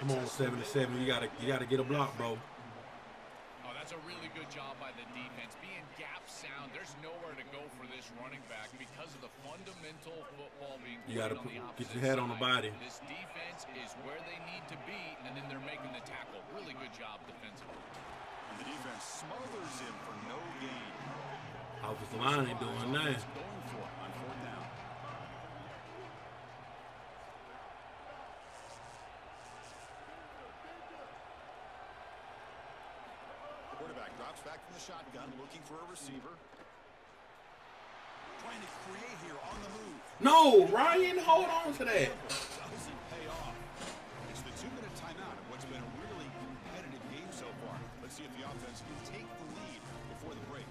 S1: come on, 7-7. You gotta get a block, bro.
S7: Oh, that's a really good job by the defense. Being gap sound, there's nowhere to go for this running back because of the fundamental football being
S1: You gotta
S7: played on the
S1: get
S7: opposite
S1: your head on the
S7: side.
S1: body.
S7: This defense is where they need to be, and then they're making the tackle. Really good job defensively.
S8: And the defense smothers him for no gain.
S1: Offensive line ain't doing nothing.
S8: Going for it on 4th down. Quarterback drops back from the shotgun, looking for a receiver. Trying to create here on the move.
S1: No, Ryan, hold on to that.
S8: Doesn't pay off. It's the 2-minute timeout of what's been a really competitive game so far. Let's see if the offense can take the lead before the break.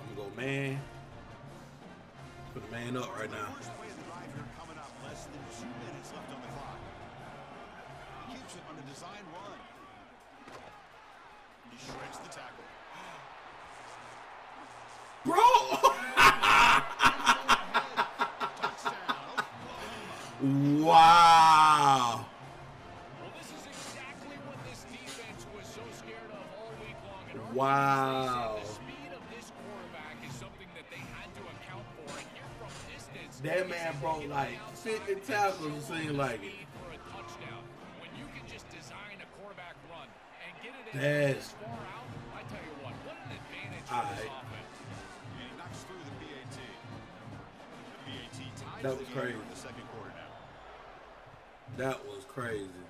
S1: I'm gonna go man. Put the man up right now.
S8: First play of the drive here coming up. Less than 2 minutes left on the clock. He keeps it on a design run. He shreds the tackle.
S1: Bro!
S8: Touchdown.
S1: Wow.
S7: Well, this is exactly what this defense was so scared of all week long. And our
S1: Wow.
S7: defense, they said the speed of this quarterback is something that they had to account for. And here from distance,
S1: That man broke like 50 tackles, it seemed like it.
S7: speed for a touchdown. When you can just design a quarterback run and get it in
S1: That's-
S7: this far out, I tell you what an advantage
S1: All
S7: for this
S1: right.
S7: offense.
S8: And he knocks through the PAT. The PAT ties
S1: That
S8: the
S1: was
S8: game
S1: crazy.
S8: in the second quarter now.
S1: That was crazy.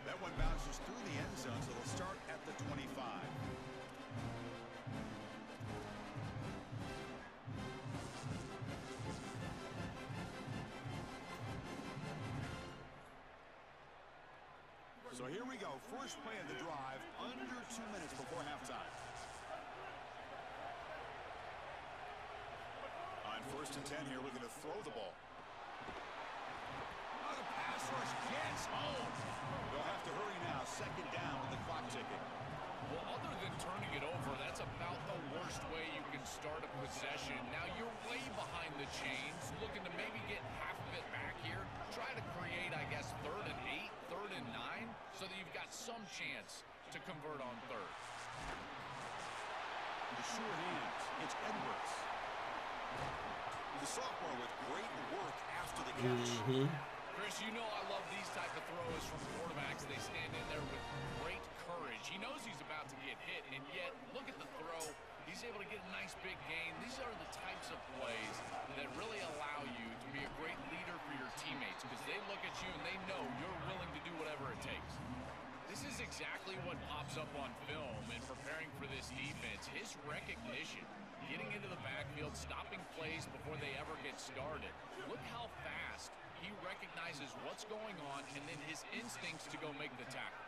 S8: That one bounces through the end zone, so they'll start at the 25. So here we go. First play of the drive, under 2 minutes before halftime. A First and 10 here, looking to throw the ball. Oh, the pass rush gets home. They'll have to hurry now. Second down with the clock ticking.
S7: Well, other than turning it over, that's about the worst way you can start a possession. Now you're way behind the chains, looking to maybe get half of it back here. Try to create, I guess, 3rd and 8, 3rd and 9, so that you've got some chance to convert on 3rd.
S8: The sure hands. It's Edwards. The sophomore with great work after the catch.
S7: Chris, you know I love these type of throws from quarterbacks. They stand in there with great courage. He knows he's about to get hit, and yet, look at the throw. He's able to get a nice big gain. These are the types of plays that really allow you to be a great leader for your teammates because they look at you and they know you're willing to do whatever it takes. This is exactly what pops up on film in preparing for this defense. His recognition, getting into the backfield, stopping plays before they ever get started. Look how fast he recognizes what's going on and then his instincts to go make the tackle.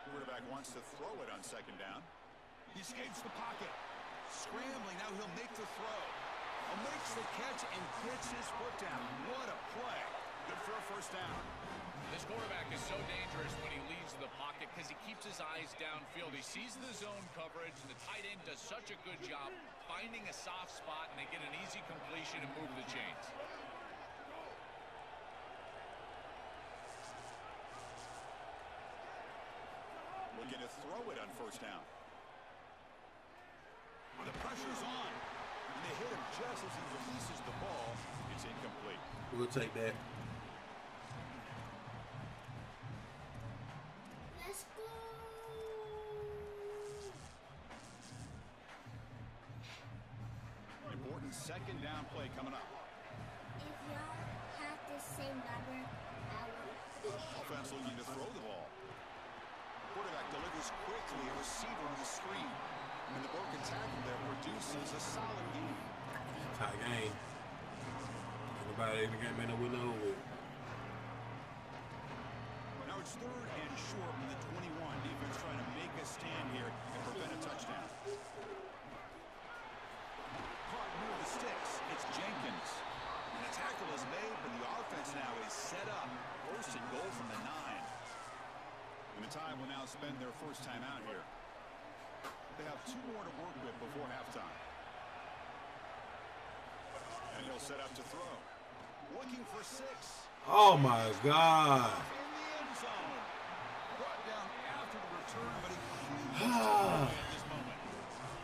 S8: Quarterback wants to throw it on second down. He escapes the pocket. Scrambling, now he'll make the throw. Makes the catch and gets his foot down. What a play. Good for a first down.
S7: This quarterback is so dangerous when he leaves the pocket because he keeps his eyes downfield. He sees the zone coverage, and the tight end does such a good job finding a soft spot, and they get an easy completion and move the chains.
S8: Looking to throw it on first down. Well, the pressure's on. And they hit him just as he releases the ball. It's incomplete.
S1: We'll take that.
S9: Let's go.
S8: Important second down play coming up.
S9: If y'all had the same number, I would.
S8: Offense looking to throw the ball. Quarterback delivers quickly, a receiver on the screen. And the broken tackle there produces a solid game.
S1: Tie game. Everybody in the game ain't no winner over.
S8: Now it's 3rd and short from the 21. Defense trying to make a stand here and prevent a touchdown. Caught near the sticks. It's Jenkins. And the tackle is made, but the offense now is set up. 1st and goal from the 9. And the Tide will now spend their first time out here. They have 2 more to work with before halftime. And he'll set up to throw. Looking for 6.
S1: Oh my God.
S8: In the end zone. Brought down after the return, but he
S7: At this moment.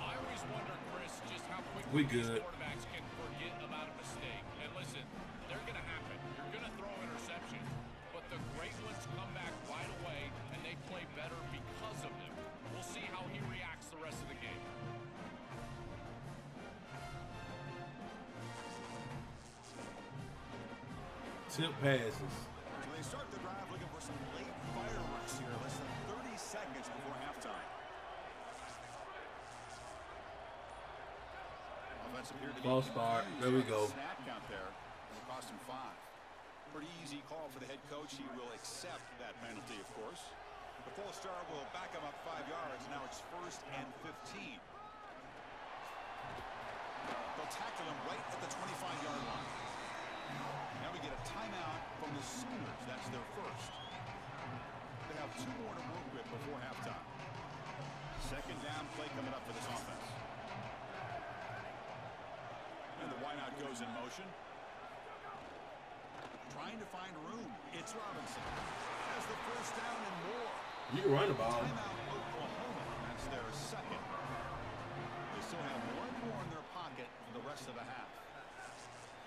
S7: I always wonder, Chris, just how quickly
S1: We
S7: these
S1: good.
S7: quarterbacks can forget about a mistake. And listen, they're going to happen. You're going to throw interceptions. But the great ones come back right away, and they play better because of them. We'll see how he reacts the rest of the game.
S1: Tip passes.
S8: So they start the drive looking for some late fireworks here. Less than 30 seconds before halftime. Offense appeared to be
S1: False start. There we go.
S8: Snap count there. It'll cost him 5. Pretty easy call for the head coach. He will accept that penalty, of course. The false start will back him up 5 yards. Now it's 1st and 15. They'll tackle him right at the 25-yard line. Now we get a timeout from the Sooners. That's their first. They have 2 more to work with before halftime. Second down play coming up for this offense. And the wideout goes in motion. Trying to find room. It's Robinson. Has the first down and more.
S1: You can run the ball.
S8: Timeout Oklahoma. That's their second. They still have 1 more in their pocket for the rest of the half.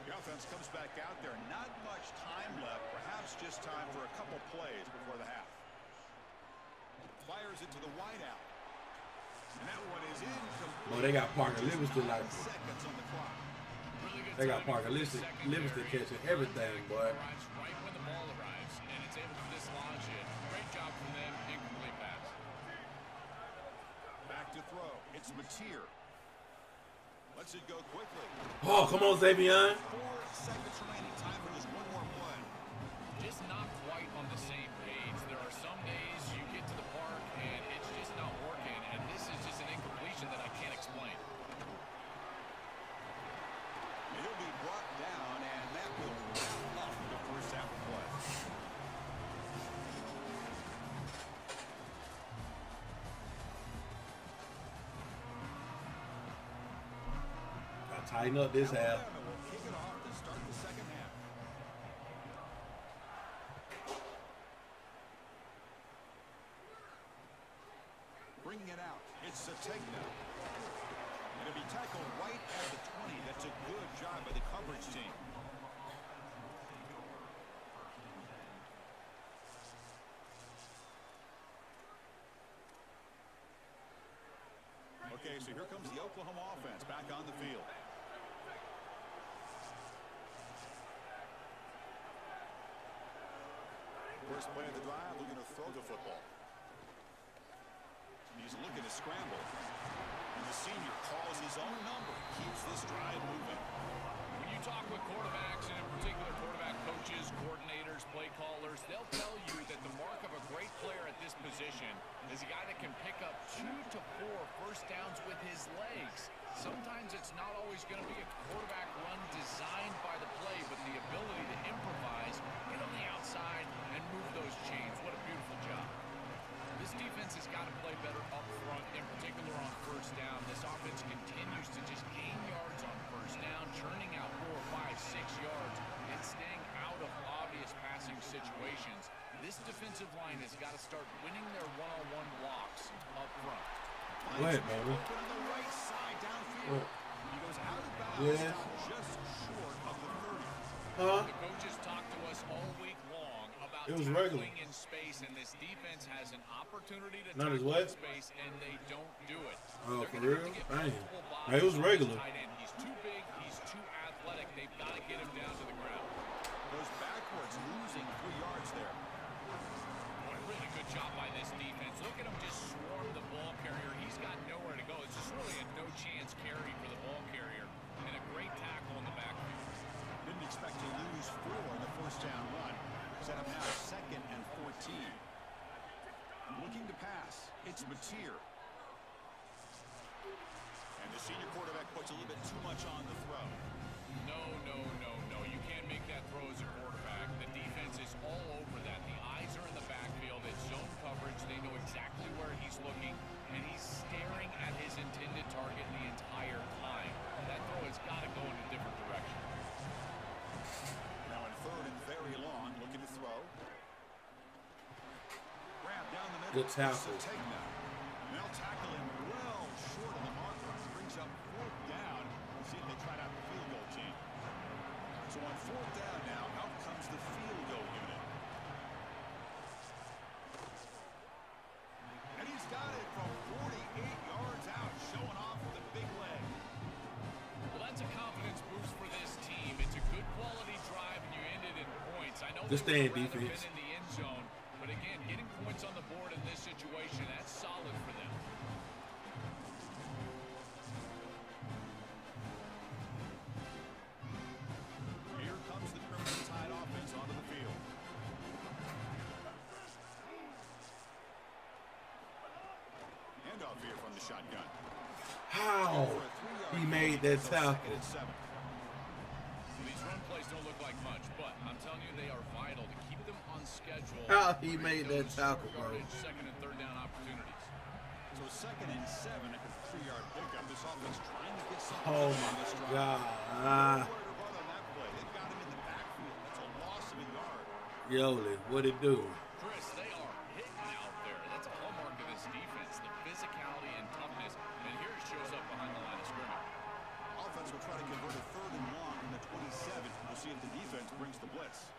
S8: The offense comes back out there. Not much time left. Perhaps just time for a couple plays before the half. Fires it to the wideout. And that one is incomplete.
S1: Well, they got Parker Livingston like.
S8: Seconds on the clock.
S7: Really good
S1: They got
S7: timing
S1: Parker
S7: from the
S1: Livingston
S7: secondary.
S1: catching everything, boy.
S7: Arrives right when the ball arrives, and it's able to dislodge it. Great job from them. Incomplete pass.
S8: Back to throw. It's Mateer. Lets it go quickly.
S1: Oh, come on, Xavier.
S8: 4 seconds remaining. Time for just 1 more play.
S7: Just not quite on the same page. There are some days you get to the park and it's just not working, and this is just an incompletion that I can't explain.
S8: And he'll be
S1: Tighten up this half.
S8: Alabama will kick it off to start the second half. Bringing it out. It's a takedown. It'll be tackled right at the 20. That's a good job by the coverage team. Okay, so here comes the Oklahoma offense back on the field. First play of the drive, looking to throw the football. He's looking to scramble. And the senior calls his own number. Keeps this drive moving.
S7: When you talk with quarterbacks, and in particular quarterback coaches, coordinators, play callers, they'll tell you that the mark of a great player at this position is a guy that can pick up 2 to 4 first downs with his legs. Sometimes it's not always going to be a quarterback run designed by the play, but the ability to improvise, get on the outside, and move those chains. What a beautiful job. This defense has got to play better up front, in particular on first down. This offense continues to just gain yards on first down, churning out 4, 5, 6 yards, and staying out of obvious passing situations. This defensive line has got to start winning their one-on-one blocks up front.
S1: Go ahead, baby.
S8: Open on the right side downfield. He goes out of bounds,
S1: Yes.
S8: just short of the 30.
S1: Huh?
S7: The coaches talked to us all week long about
S1: It was regular.
S7: tackling in space, and this defense has an opportunity to
S1: Not as
S7: tackle
S1: what?
S7: in space, and they don't do it.
S1: Oh,
S7: They're
S1: for
S7: gonna have
S1: real?
S7: to get
S1: Dang.
S7: multiple bodies
S1: Hey, it was
S7: on this
S1: regular.
S7: tight end. He's too big. He's too athletic. They've got to get him down to the ground.
S8: Goes backwards, losing 3 yards there.
S7: What a really good job by this defense. Look at him just swarm the ball carrier. He's got nowhere to go. It's just really a no-chance carry for the ball carrier, and a great tackle in the backfield.
S8: Didn't expect to lose 4 in the first down run. Set up now 2nd and 14. Looking to pass. It's Mateer. And the senior quarterback puts a little bit too much on the throw.
S7: No, no, no, no. You can't make that throw as a quarterback. The defense is all over that. The eyes are in the backfield. It's zone coverage. They know exactly where he's looking, and he's staring at his intended target the entire time. That throw has got to go in a different direction.
S8: Now in 3rd and very long, looking to throw. Grab down the middle.
S1: Good tackle.
S8: It's a takedown. And they'll tackle him well short of the marker. Brings up 4th down. We'll see if they try out the field goal team. So on 4th down now, out comes the field goal unit. And he's got it from 48 yards out, showing off the big leg.
S7: Well, that's a confidence boost for this team. It's a good quality drive, and you ended in points. I know
S1: Just
S7: they
S1: stay in
S7: would rather
S1: defense.
S7: been in the end zone, but again, getting points on the board in this situation, that's solid for them.
S8: Here comes the Crimson Tide offense onto the field. Handoff here from the shotgun.
S1: How he made that tackle?
S8: 2nd and 7.
S7: These run plays don't look like much, but I'm telling you, they are vital to keep them on schedule.
S1: How he made that tackle, bro.
S7: 2nd and 3rd down opportunities.
S8: So 2nd and 7 at the 3-yard pickup. This offense trying to get something
S1: Oh
S8: on
S1: my
S8: this drive.
S1: God.
S8: Nowhere to run on that play. They've got him in the backfield. That's a loss of a yard.
S1: Yoli, what it do?
S7: Chris, they are hitting out there. That's a hallmark of this defense, the physicality and toughness. And here it shows up behind the line of scrimmage.
S8: Offense will try to convert a 3rd and long from the 27. We'll see if the defense brings the blitz.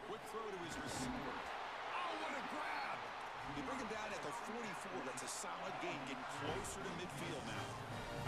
S8: Quick throw to his receiver. Oh, what a grab! They bring him down at the 44. That's a solid gain, getting closer to midfield now.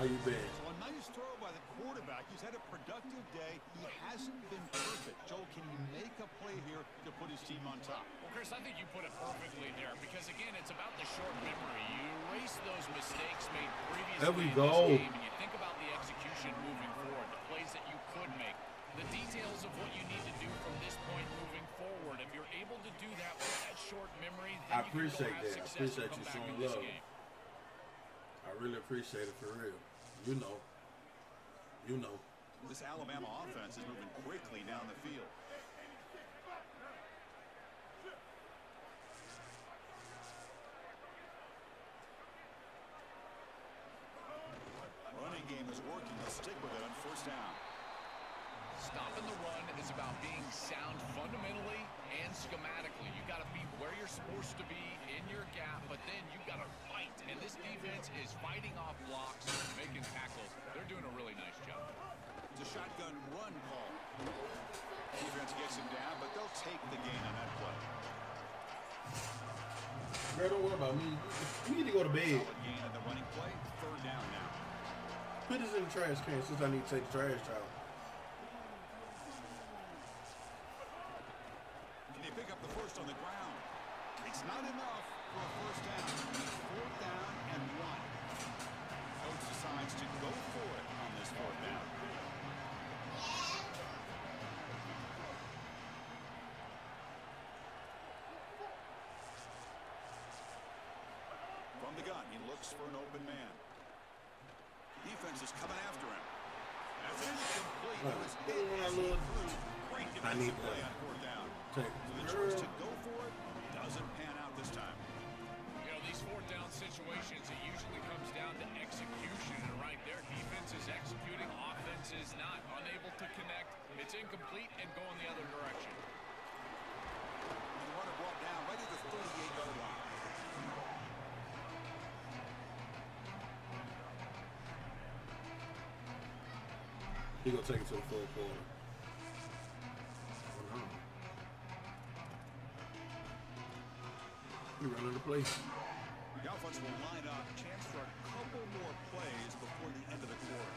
S1: How you been?
S8: So a nice throw by the quarterback. He's had a productive day. He hasn't been perfect. Joel, can he make a play here to put his team on top?
S7: Well, Chris, I think you put it perfectly there because, again, it's about the short memory. You erase those mistakes made previously
S1: There we
S7: in
S1: go.
S7: this game, and you think about the execution moving forward, the plays that you could make, the details of what you need to do from this point moving forward. If you're able to do that with that short memory, then
S1: I
S7: you can go
S1: appreciate
S7: have
S1: that. I
S7: success
S1: appreciate
S7: and
S1: you
S7: come back
S1: showing
S7: in this
S1: love.
S7: game.
S1: I really appreciate it for real. You know. You know.
S8: This Alabama offense is moving quickly down the field. Running game is working. They'll stick with it on first down.
S7: Stopping the run is about being sound fundamentally and schematically. You got to be where you're supposed to be in your gap, but then you got to fight. And this defense is fighting off blocks, making tackles. They're doing a really nice job.
S8: It's a shotgun run call. Defense gets him down, but they'll take the gain on that play.
S1: Girl, don't worry about me. We need to go to bed.
S8: Solid gain on the running play. Third down now.
S1: Put this in the trash can since I need to take the trash out.
S8: Can they pick up the first on the ground? It's not enough for a first down. Fourth down and 1. Coach decides to go for it on this fourth down. From the gun, he looks for an open man. Defense is coming after him. That's incomplete. It was hit as he threw. Great defensive play on fourth down. So the choice to go for it doesn't pan out this time.
S7: You know, these fourth down situations, it usually comes down to execution. And right there, defense is executing, offense is not. Unable to connect. It's incomplete and going the other direction.
S8: And the runner brought down right at the 38-yard line.
S1: He gonna take it to the full quarter. He running the place.
S8: The offense will line up. Chance for a couple more plays before the end of the quarter.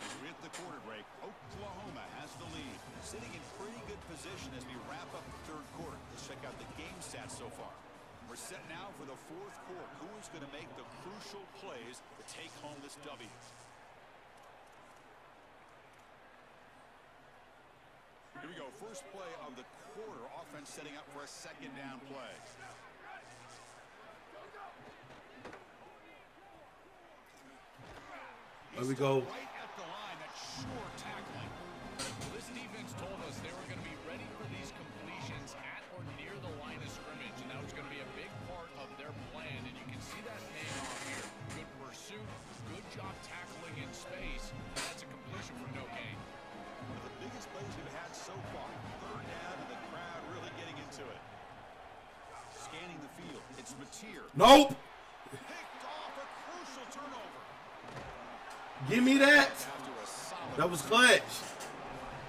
S8: As we hit the quarter break, Oklahoma has the lead. Sitting in pretty good position as we wrap up the third quarter. Let's check out the game stats so far. We're set now for the fourth quarter. Who is going to make the crucial plays to take home this W? Here we go. First play of the quarter. Offense setting up for a second down play.
S1: There we go.
S8: Right at the line. That short tackling.
S7: Well, this defense told us they were going to be ready for these completions at or near the line of scrimmage, and that was going to be a big part of their plan, and you can see that paying off here. Good pursuit, good job tackling in space, and that's a completion for no gain.
S8: One of the biggest plays we've had so far. Third down, and the crowd really getting into it. Scanning the field. It's Mateer.
S1: Nope.
S8: Picked off a crucial turnover.
S1: Give me that.
S8: After a solid
S1: That was clutch.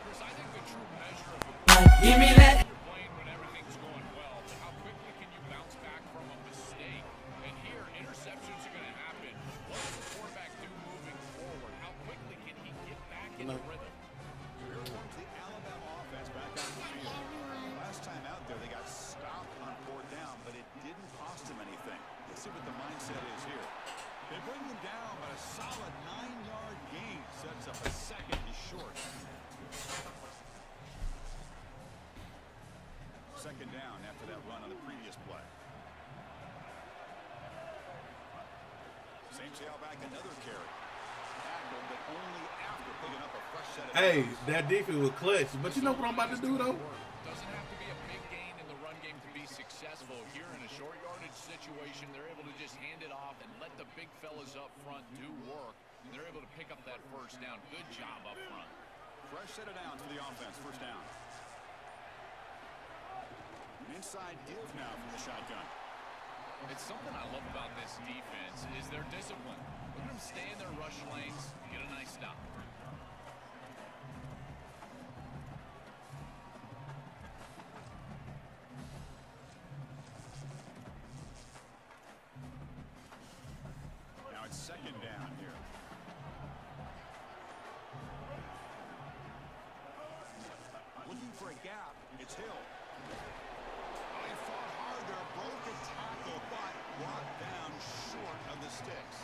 S7: Chris, I think the true measure of
S6: Give me that.
S7: you're playing when everything's going well, but how quickly can you bounce back from a mistake? And here, interceptions are going to happen. What does the quarterback do moving forward? How quickly can he get back in the rhythm?
S8: Here comes the Alabama offense back on the field. Last time out there, they got stopped on fourth down, but it didn't cost them anything. Let's see what the mindset is here. They bring him down, but a solid 9-yard gain sets up a second. He's short. Second down after that run on the previous play. Same tail back, another carry. Tackle, but only after picking up a fresh set of
S1: Hey,
S8: downs.
S1: that defense was clutch. But you know what I'm about to do though?
S7: Doesn't have to be a big gain in the run game to be successful. Here in a short yardage situation, they're able to just hand it off and let the big fellas up front do work. And they're able to pick up that first down. Good job up front.
S8: Fresh set of downs for the offense. First down. An inside give now from the shotgun.
S7: It's something I love about this defense is their discipline. Look at them stay in their rush lanes, get a nice stop.
S8: Now it's second down here. Looking for a gap. It's Hill. He fought hard there. Broke a tackle, but brought down short of the sticks.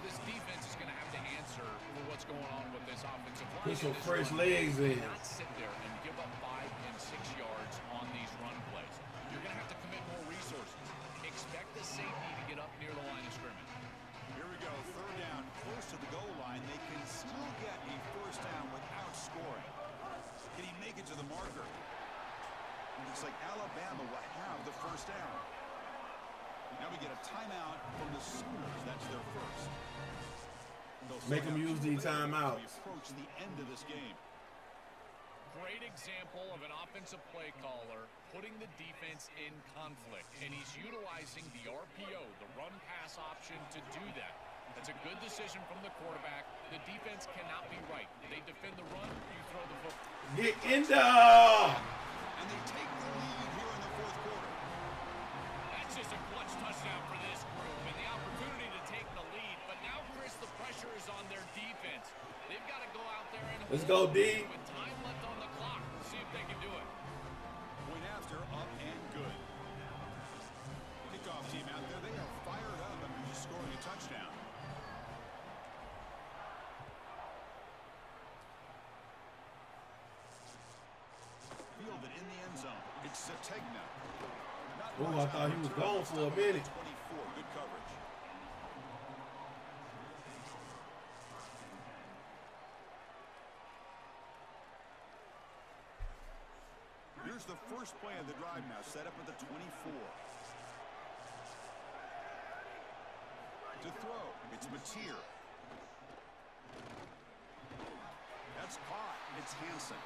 S7: This defense is going to have to answer for what's going on with this offensive line.
S1: Put some
S7: This
S1: fresh
S7: run
S1: legs
S7: game.
S1: in.
S7: Not sit there and give up 5 and 6 yards on these run plays. You're going to have to commit more resources. Expect the safety to get up near the line of scrimmage.
S8: Here we go. Third down, close to the goal line. They can still get a first down without scoring. Can he make it to the marker? Looks like Alabama will have the first down. Now we get a timeout from the Sooners. That's their first.
S1: Make them use these timeouts.
S8: We approach the end of this game.
S7: Great example of an offensive play caller putting the defense in conflict, and he's utilizing the RPO, the run-pass option, to do that. That's a good decision from the quarterback. The defense cannot be right. They defend the run, you throw the football.
S1: Get in there!
S8: And they take the lead here in the fourth quarter.
S7: That's just a clutch touchdown for this group, and the opportunity to take the lead. But now, Chris, the pressure is on their defense. They've got to go out there and
S1: let's go, D.
S7: with time left on the clock. See if they can do it.
S8: Point after, up and good. Kickoff team out there, they are fired up after just scoring a touchdown. Fielded in the end zone. It's Sategna.
S1: Oh, I thought he was gone for a minute.
S8: 24, good coverage. Here's the first play of the drive now, set up at the 24. To throw, it's Mateer. That's caught. It's Hansen.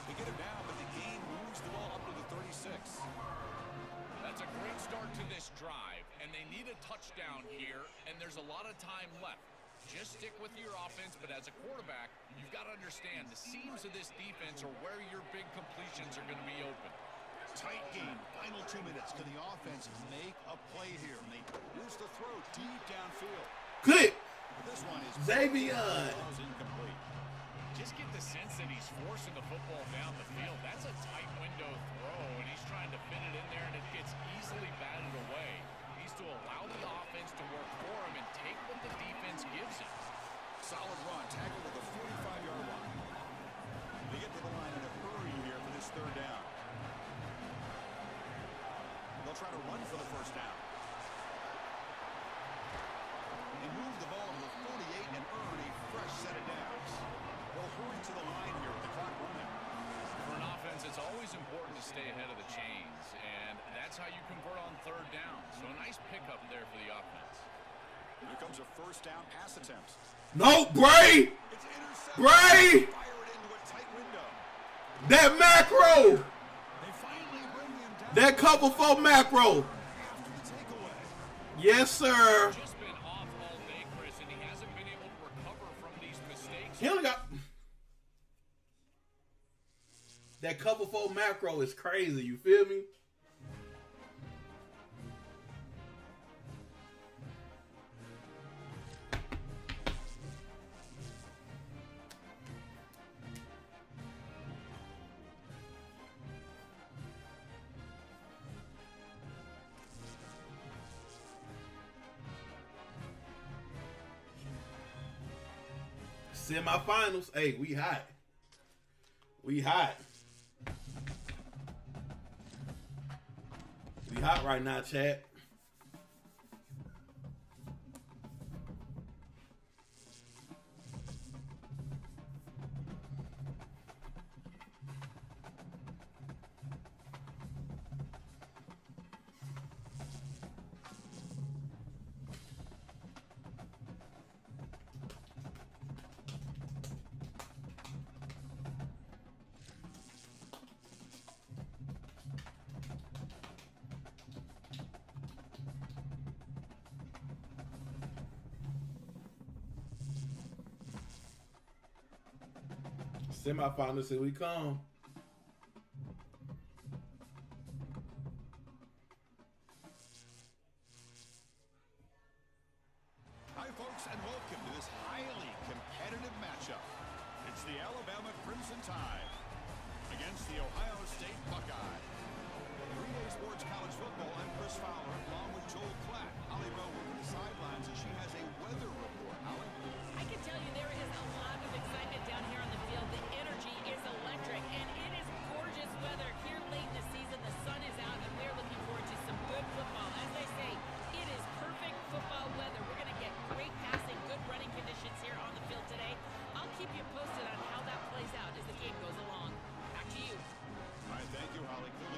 S8: They get it down, but the game moves the ball up to the 36.
S7: That's a great start to this drive, and they need a touchdown here, and there's a lot of time left. Just stick with your offense, but as a quarterback, you've got to understand the seams of this defense are where your big completions are going to be open.
S8: Tight game. Final 2 minutes. Can the offense make a play here? And they use the throw deep downfield.
S1: Good.
S8: This one is
S1: Xavier.
S8: incomplete.
S7: Just get the sense that he's forcing the football down the field. That's a tight window throw, and he's trying to fit it in there, and it gets easily batted away. He needs to allow the offense to work for him and take what the defense gives him.
S8: Solid run. Tackle to the 45-yard line. They get to the line in a hurry here for this third down. They'll try to run for the first down. They move the ball to the 48 and earn a fresh set of downs. They'll hurry to the line here with the clock running.
S7: For an offense, it's always important to stay ahead of the chains, and that's how you convert on third down. So a nice pickup there for the offense.
S8: Here comes a first down pass attempt.
S1: No, Bray!
S8: It's intercepted.
S1: Bray!
S8: Fire it into a tight window.
S1: That macro!
S8: They finally bring him down.
S1: That cover for macro.
S8: After the takeaway.
S1: Yes, sir.
S7: Just been off all day, Chris, and he hasn't been able to recover from these mistakes.
S1: He only got... That cover for macro is crazy. You feel me? Semifinals. Hey, we hot. We hot. We hot right now, chat. Semifinals, here we come.
S8: Hi, folks, and welcome to this highly competitive matchup. It's the Alabama Crimson Tide against the Ohio State Buckeye. 3-Day Sports College Football, I'm Chris Fowler, along with Joel Klatt. Holly Rowe over the sidelines, and she has a weather report. Holly?
S2: I can tell you there is a lot of excitement down here on the field. The energy is electric, and it is gorgeous weather here late in the season. The sun is out, and we're looking forward to some good football. As they say, it is perfect football weather. We're going to get great passing, good running conditions here on the field today. I'll keep you posted on how that plays out as the game goes along. Back to you.
S8: All right, thank you, Holly. Clearly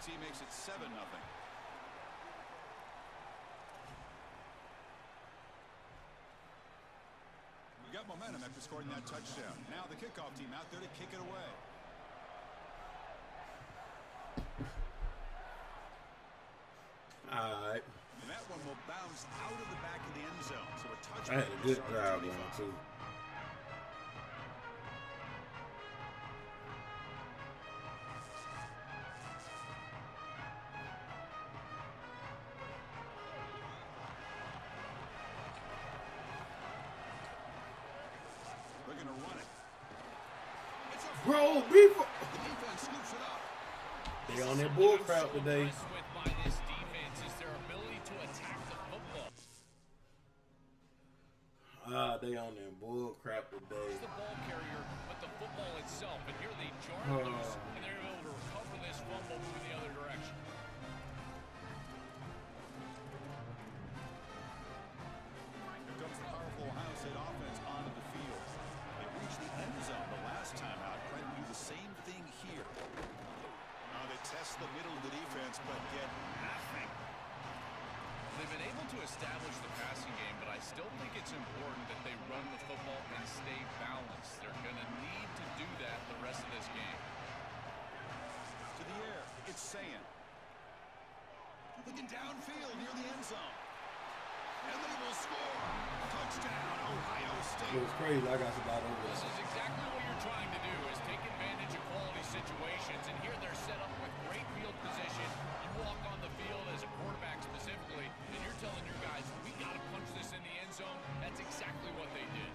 S8: Tennessee makes it 7-0. We got momentum after scoring that touchdown. Now the kickoff team out there to kick it away.
S1: All right.
S8: And that one will bounce out of the back of the end zone. So a
S1: I
S8: touchdown.
S1: had a good drive going too.
S8: We're going to run it. It's a
S1: Bro, before
S8: the defense scoops it up.
S1: they on their bull crap today.
S7: Impressed with by this defense is their ability to attack the football.
S1: They on their bull crap today.
S7: It's the ball carrier, but the football itself. And here they jar it loose, and they're able to recover this fumble moving the other direction.
S8: Here comes the powerful Ohio State offense onto the field. They reached the end zone the last time out. Trying to do the same thing here. Now they test the middle of the defense, but get nothing.
S7: They've been able to establish the passing game, but I still think it's important that they run the football and stay balanced. They're going to need to do that the rest of this game.
S8: To the air, it's Sayan. Looking downfield near the end zone. And they will score. Touchdown, Ohio State.
S1: It was crazy. I got about over
S7: This
S1: this.
S7: is exactly what you're trying to do, is take advantage of quality situations. And here they're set up with great field position. You walk on the field as a quarterback specifically, and you're telling your guys, we got to punch this in the end zone. That's exactly what they did.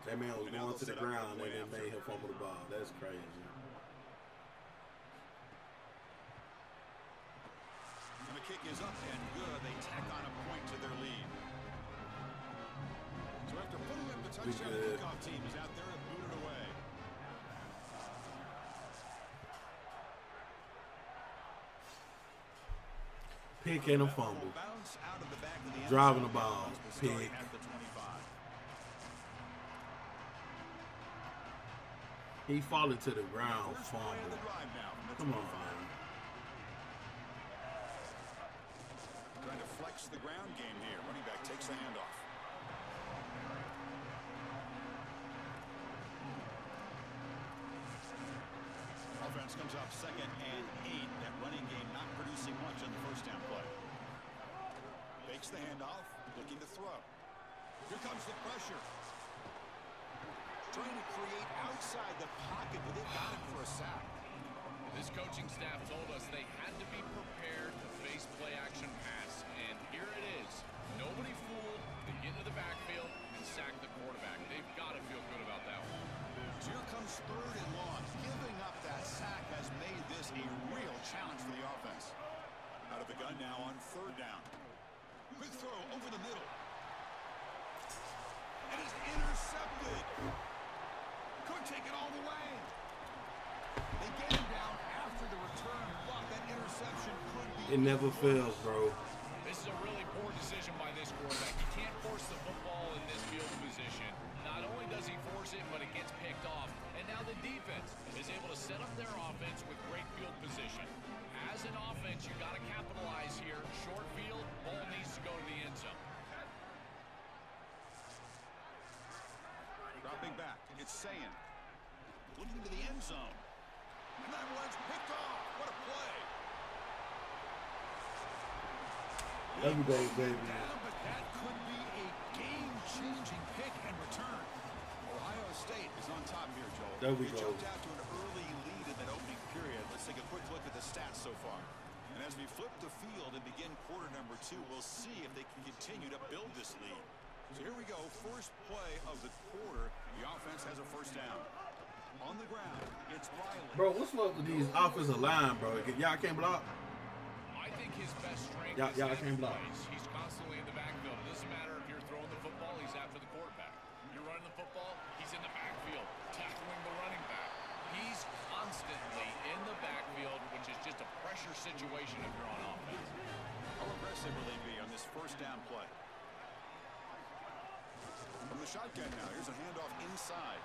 S1: That man was going to the ground and then made him fumble the ball. That's crazy.
S8: And the kick is up and good. They tack on a point to their lead. So after putting up the touchdown, the
S1: good.
S8: kickoff team is out there and boot it away.
S1: Pick and a fumble.
S8: Will bounce out of the back of the end
S1: Driving
S8: zone.
S1: the ball.
S8: Starting
S1: Pick.
S8: at the 25.
S1: He falling to the ground.
S8: First play of the
S1: Fumble.
S8: drive now from the
S1: Come on,
S8: 25.
S1: man.
S8: Trying to flex the ground game here. Running back takes the handoff. Offense comes up 2nd and 8. That running game not producing much on the first down play. Fakes the handoff, looking to throw. Here comes the pressure. Trying to create outside the pocket, but they got it for a sack.
S7: This coaching staff told us they had to be prepared to face play-action pass, and here it is. Nobody fooled. They get into the backfield and sack the quarterback. They've got to feel good about that one.
S8: So here comes 3rd and long. Giving up that sack has made this a real challenge for the offense. Out of the gun now on 3rd down. Quick throw over the middle. And it's intercepted. Could take it all the way. They get him down after the return, but that interception could be...
S1: It never fails, bro.
S7: This is a really poor decision by this quarterback. You can't force the football in this field position. Not only does he force it, but it gets picked off. And now the defense is able to set up their offense with great field position. As an offense, you got to capitalize here. Short field, ball needs to go to the end zone.
S8: Dropping back, it's Sayan. Looking to the end zone. And that one's picked off. What a play.
S1: Every day, baby.
S8: Down, but that could be a game-changing pick and return. Ohio State is on top here, Joel.
S1: There we
S8: They
S1: go.
S8: jumped out to an early lead in that opening period. Let's take a quick look at the stats so far. And as we flip the field and begin quarter number 2, we'll see if they can continue to build this lead. So here we go, first play of the quarter. The offense has a first down. On the ground, it's Riley.
S1: Bro, what's up with these offensive line, bro? Y'all can't block?
S7: I think his best strength
S1: Y'all
S7: is
S1: can't
S7: in
S1: block.
S7: place. He's constantly in the backfield. It doesn't matter if you're throwing the football, he's after the quarterback. You're running the football, he's in the backfield, tackling the running back. He's constantly in the backfield, which is just a pressure situation if you're on offense.
S8: How aggressive will they be on this first down play? From the the shotgun now. Here's a handoff inside.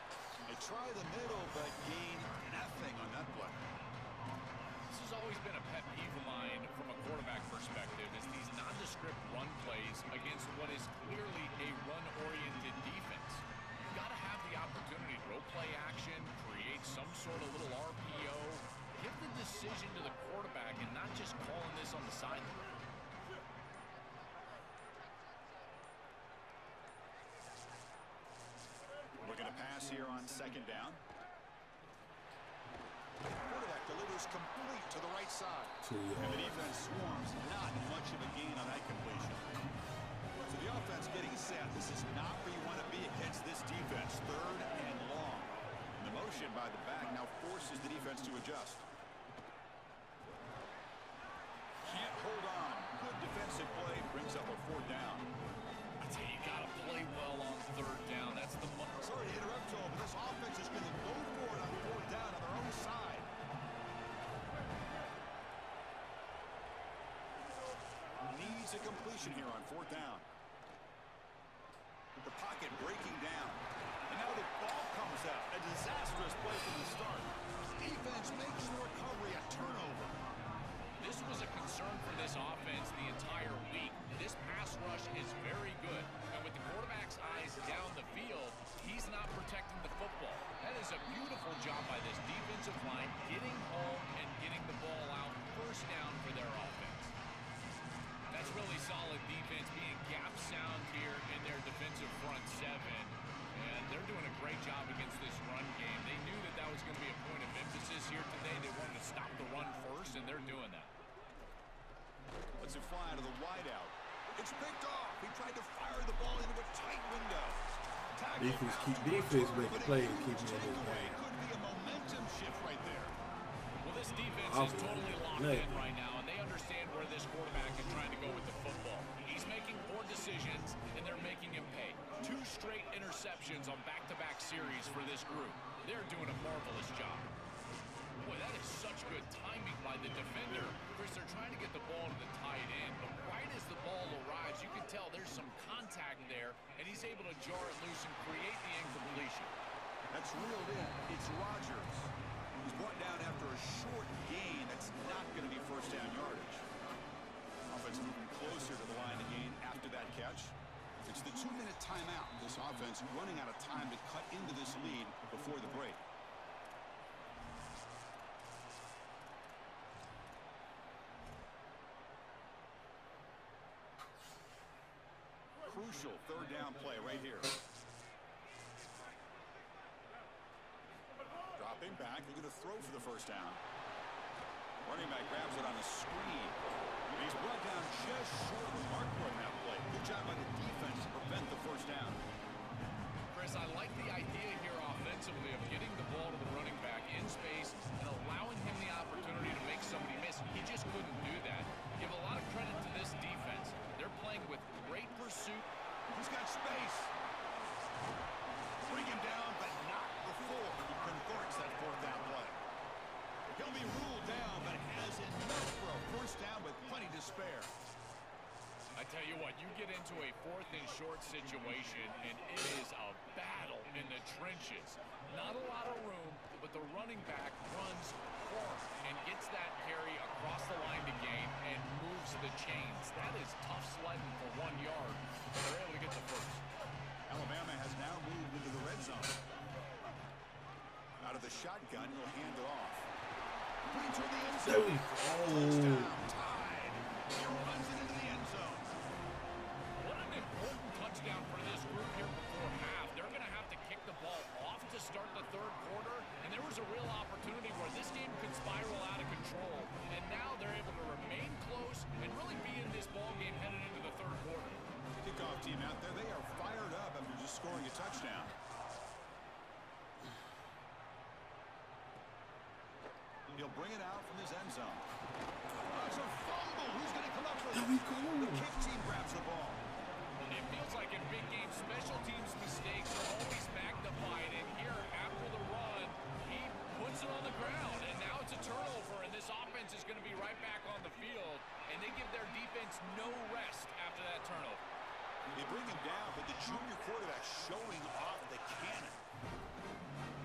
S8: They try the middle, but gain nothing on that play.
S7: This has always been a pet peeve of mine from a quarterback perspective, is these nondescript run plays against what is clearly a run-oriented defense. You've got to have the opportunity to go play action, create some sort of little RPO, give the decision to the quarterback and not just calling this on the sideline.
S8: Looking to pass here on second down. Quarterback delivers complete to the right side. And the defense swarms. Not much of a gain on that completion. So the offense getting set. This is not where you want to be against this defense. Third and long. And the motion by the back now forces the defense to adjust. Can't hold on. Good defensive play. Brings up a fourth down.
S7: I tell you, you got to play well on third down. That's the
S8: Sorry to interrupt, Joel, but this offense is going to go for it on fourth down on their own side. Needs a completion here on fourth down. With the pocket breaking down. And now the ball comes out. A disastrous play from the start. Defense makes the recovery a turnover.
S7: This was a concern for this offense the entire week. This pass rush is very good. And with the quarterback's eyes down the field, he's not protecting the football. That is a beautiful job by this defensive line, getting home and getting the ball out, first down for their offense. That's really solid defense, being gap sound here in their defensive front seven. And they're doing a great job against this run game. They knew that that was going to be a point of emphasis here today. They wanted to stop the run first, and they're doing that.
S8: Let's it fly to the wideout. It's picked off. He tried to fire the ball into a tight window.
S1: Defense making plays, keeping it in this game.
S8: Could be a momentum shift right there.
S7: Well, this defense is totally locked in right now, and they understand where this quarterback is trying to go with the football. He's making poor decisions, and they're making him pay. 2 straight interceptions on back-to-back series for this group. They're doing a marvelous job. Boy, that is such good timing by the defender. Chris, they're trying to get the ball to the tight end, but right as the ball arrives, you can tell there's some contact there, and he's able to jar it loose and create the incompletion.
S8: That's reeled in. It's Rodgers. He's brought down after a short gain. That's not going to be first down yardage. Offense moving closer to the line of gain after that catch. It's the 2-minute timeout. This offense running out of time to cut into this lead before the break. Crucial third down play right here. Dropping back, looking to throw for the first down. Running back grabs it on a screen. He's brought down just short of the marker on that play. Good job by the defense to prevent the first down.
S7: Chris, I like the idea here offensively of getting the ball to the running back in space and allowing him the opportunity to make somebody miss. He just couldn't do that. Give a lot of credit to this defense. They're playing with great pursuit.
S8: He's got space. Bring him down, but not before he converts that fourth down play. He'll be ruled down, but has enough for a first down with plenty to spare.
S7: I tell you what, you get into a 4th and short situation, and it is a battle in the trenches. Not a lot of room, but the running back runs hard and gets that carry across the line to gain and moves the chains. That is tough sledding for 1 yard, but they're able to get the first.
S8: Alabama has now moved into the red zone. Out of the shotgun, he'll hand it off. Putting toward the end zone. Touchdown, tied. He runs it into the end zone.
S7: What an important touchdown for this group here before half. They're going to have to kick the ball off to start the third quarter, and there was a real opportunity where this game could spiral out of control, and now they're able to remain close and really be in this ball game headed into the third quarter.
S8: Kickoff team out there, they are fired up after just scoring a touchdown. He'll bring it out from his end zone. It's a fumble. Who's going to come up with it? The kick team grabs the ball.
S7: It feels like in big games, special teams mistakes are always magnified, and here, after the run, he puts it on the ground, and now it's a turnover, and this offense is going to be right back on the field, and they give their defense no rest after that turnover.
S8: They bring him down, but the junior quarterback showing off the cannon.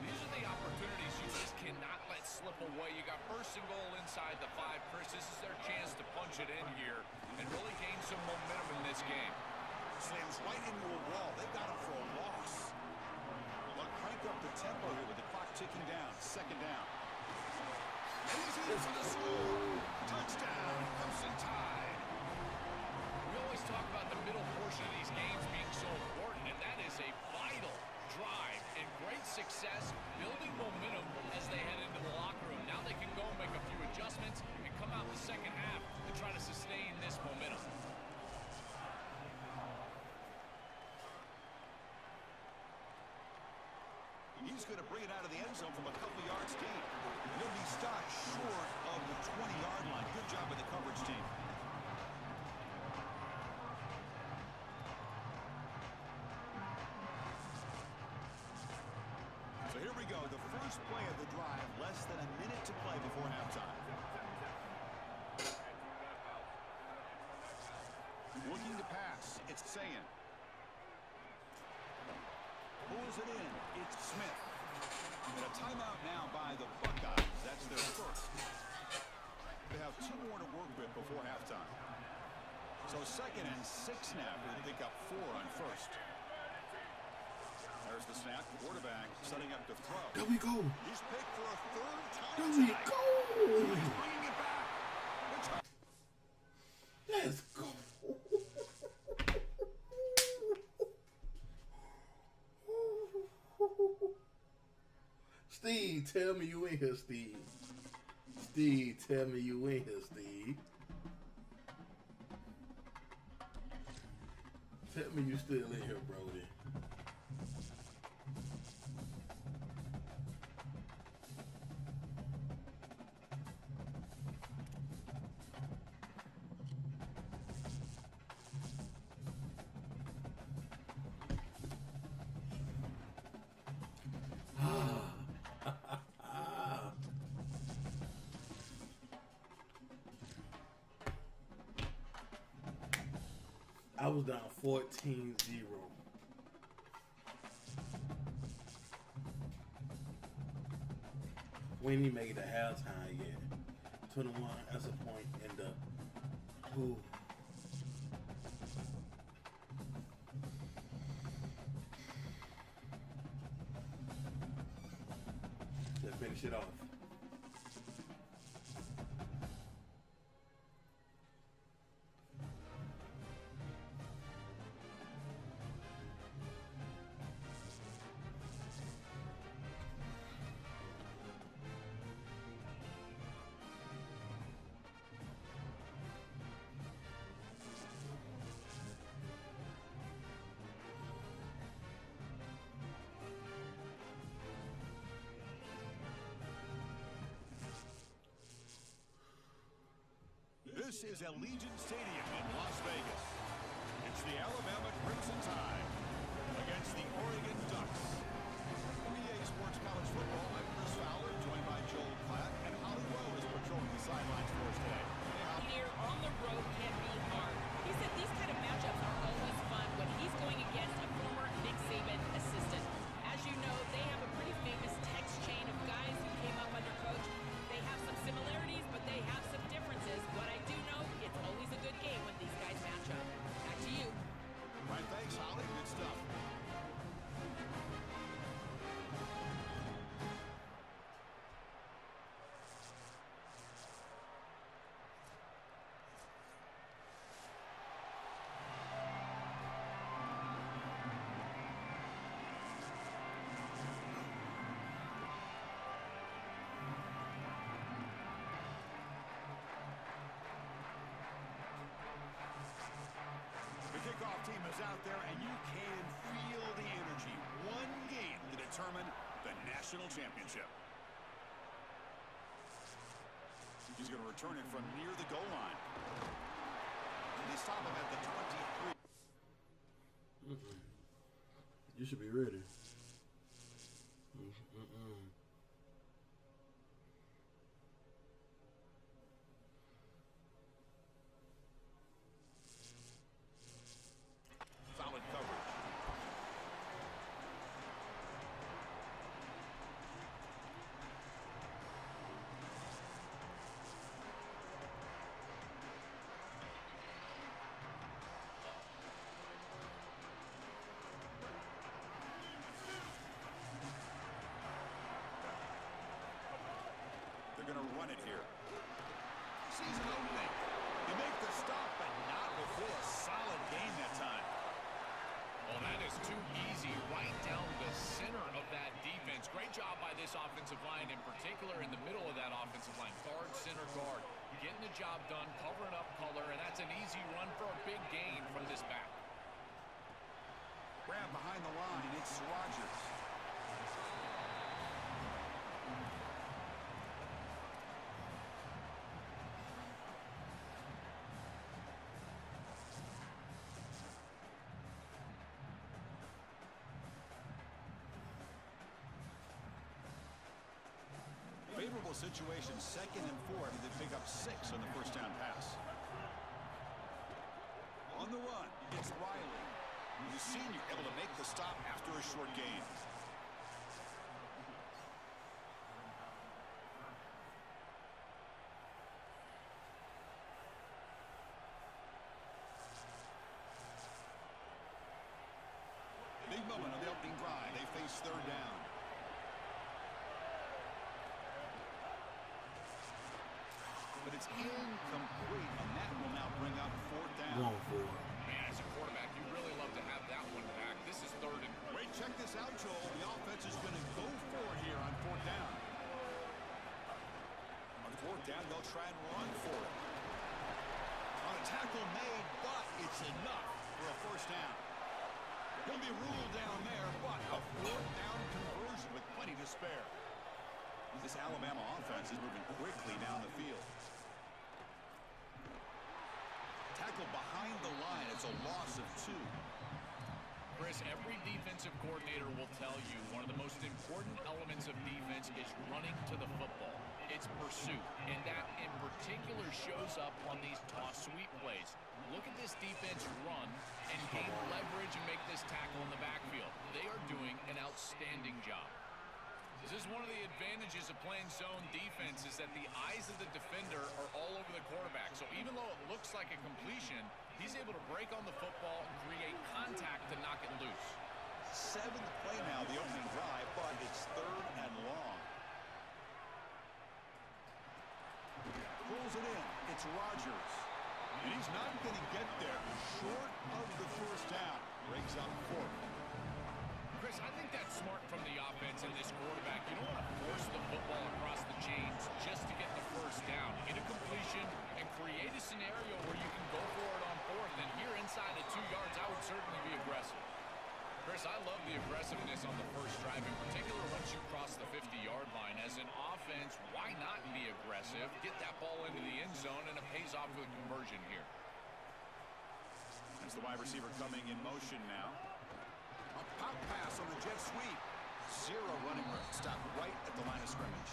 S7: These are the opportunities you just cannot let slip away. You got first and goal inside the 5. Chris, this is their chance to punch it in here and really gain some momentum in this game.
S8: Slams right into a wall. They got him for a loss. But crank up the tempo here with the clock ticking down. Second down. And he's in for the score. Touchdown, Crimson Tide.
S7: We always talk about the middle portion of these games being so important, and that is a vital drive and great success, building momentum as they head into the locker room. Now they can go make a few adjustments and come out in the second half to try to sustain this momentum.
S8: He's going to bring it out of the end zone from a couple yards deep. He'll be stopped short of the 20-yard line. Good job by the coverage team. So here we go. The first play of the drive. Less than a minute to play before halftime. Looking to pass. It's Sayan. Pulls it in. It's Smith. And a timeout now by the Buckeyes. That's their first. They have 2 more to work with before halftime. So 2nd and 6 now. We'll pick up 4 on first. There's the snap. Quarterback setting up to throw.
S1: There we go.
S8: He's picked for a 3rd time.
S1: There we go.
S8: He's bringing it back.
S1: Let's go. Steve, tell me you in here, Steve. Steve, tell me you in here, Steve. Tell me you still in here, Brody. I was down 14-0. We ain't even make it to halftime yet. 21 as a point in the. Ooh. Let's finish it off.
S8: This is Allegiant Stadium in Las Vegas. It's the Alabama Crimson Tide against the Oregon Ducks. From EA Sports College Football, I'm Chris Fowler, joined by Joel Klatt, and Holly Rowe is patrolling the sidelines for us today.
S2: Here on the road can be hard. He said these kind of matchups are always fun when he's going against a former Nick Saban assistant. As you know, they have a pretty famous text chain of guys who came up under coach. They have some similarities, but they have some differences. What I do know, it's always a good game when these guys match up. Back to you.
S8: Right, thanks, Holly. Good stuff. The kickoff team is out there, and you can feel the energy. One game to determine the national championship. He's going to return it from near the goal line. They stop him at the 23.
S1: You should be ready.
S8: Solid coverage. going to run it here. Sees an opening. They make the stop, but not with this. Solid gain that time.
S7: Well, that is too easy right down the center of that defense. Great job by this offensive line, in particular in the middle of that offensive line. Guard, center, guard. Getting the job done, covering up color, and that's an easy run for a big gain from this back.
S8: Grab behind the line. It's Rodgers. Favorable situation, 2nd and 4. They pick up 6 on the first down pass. On the run, it's Riley. The senior able to make the stop after a short gain. Big moment on the opening drive. They face 3rd down. But it's incomplete, and that will now bring up 4th down.
S1: Going for it.
S7: Man, as a quarterback, you really love to have that one back. This is 3rd and...
S8: Wait, check this out, Joel. The offense is going to go for it here on 4th down. On 4th down, they'll try and run for it. On a tackle made, but it's enough for a 1st down. He'll be ruled down there, but a 4th down conversion with plenty to spare. This Alabama offense is moving quickly down the field. Tackle behind the line. It's a loss of 2.
S7: Chris, every defensive coordinator will tell you one of the most important elements of defense is running to the football. It's pursuit, and that in particular shows up on these toss sweep plays. Look at this defense run and gain leverage and make this tackle in the backfield. They are doing an outstanding job. This is one of the advantages of playing zone defense is that the eyes of the defender are all over the quarterback. So even though it looks like a completion, he's able to break on the football and create contact to knock it loose.
S8: 7th play now, the opening drive, but it's 3rd and long. Pulls it in. It's Rodgers. And he's not going to get there. Short of the 1st down. Breaks up 4th.
S7: Chris, I think that's smart from the offense and this quarterback. You don't want to force the football across the chains just to get the 1st down. Get a completion and create a scenario where you can go for it on 4th. And here inside at 2 yards, I would certainly be aggressive. Chris, I love the aggressiveness on the first drive, in particular once you cross the 50-yard line. As an offense, why not be aggressive? Get that ball into the end zone, and it pays off with a conversion here.
S8: That's the wide receiver coming in motion now. A pop pass on the jet sweep. 0 running room. Stop right at the line of scrimmage.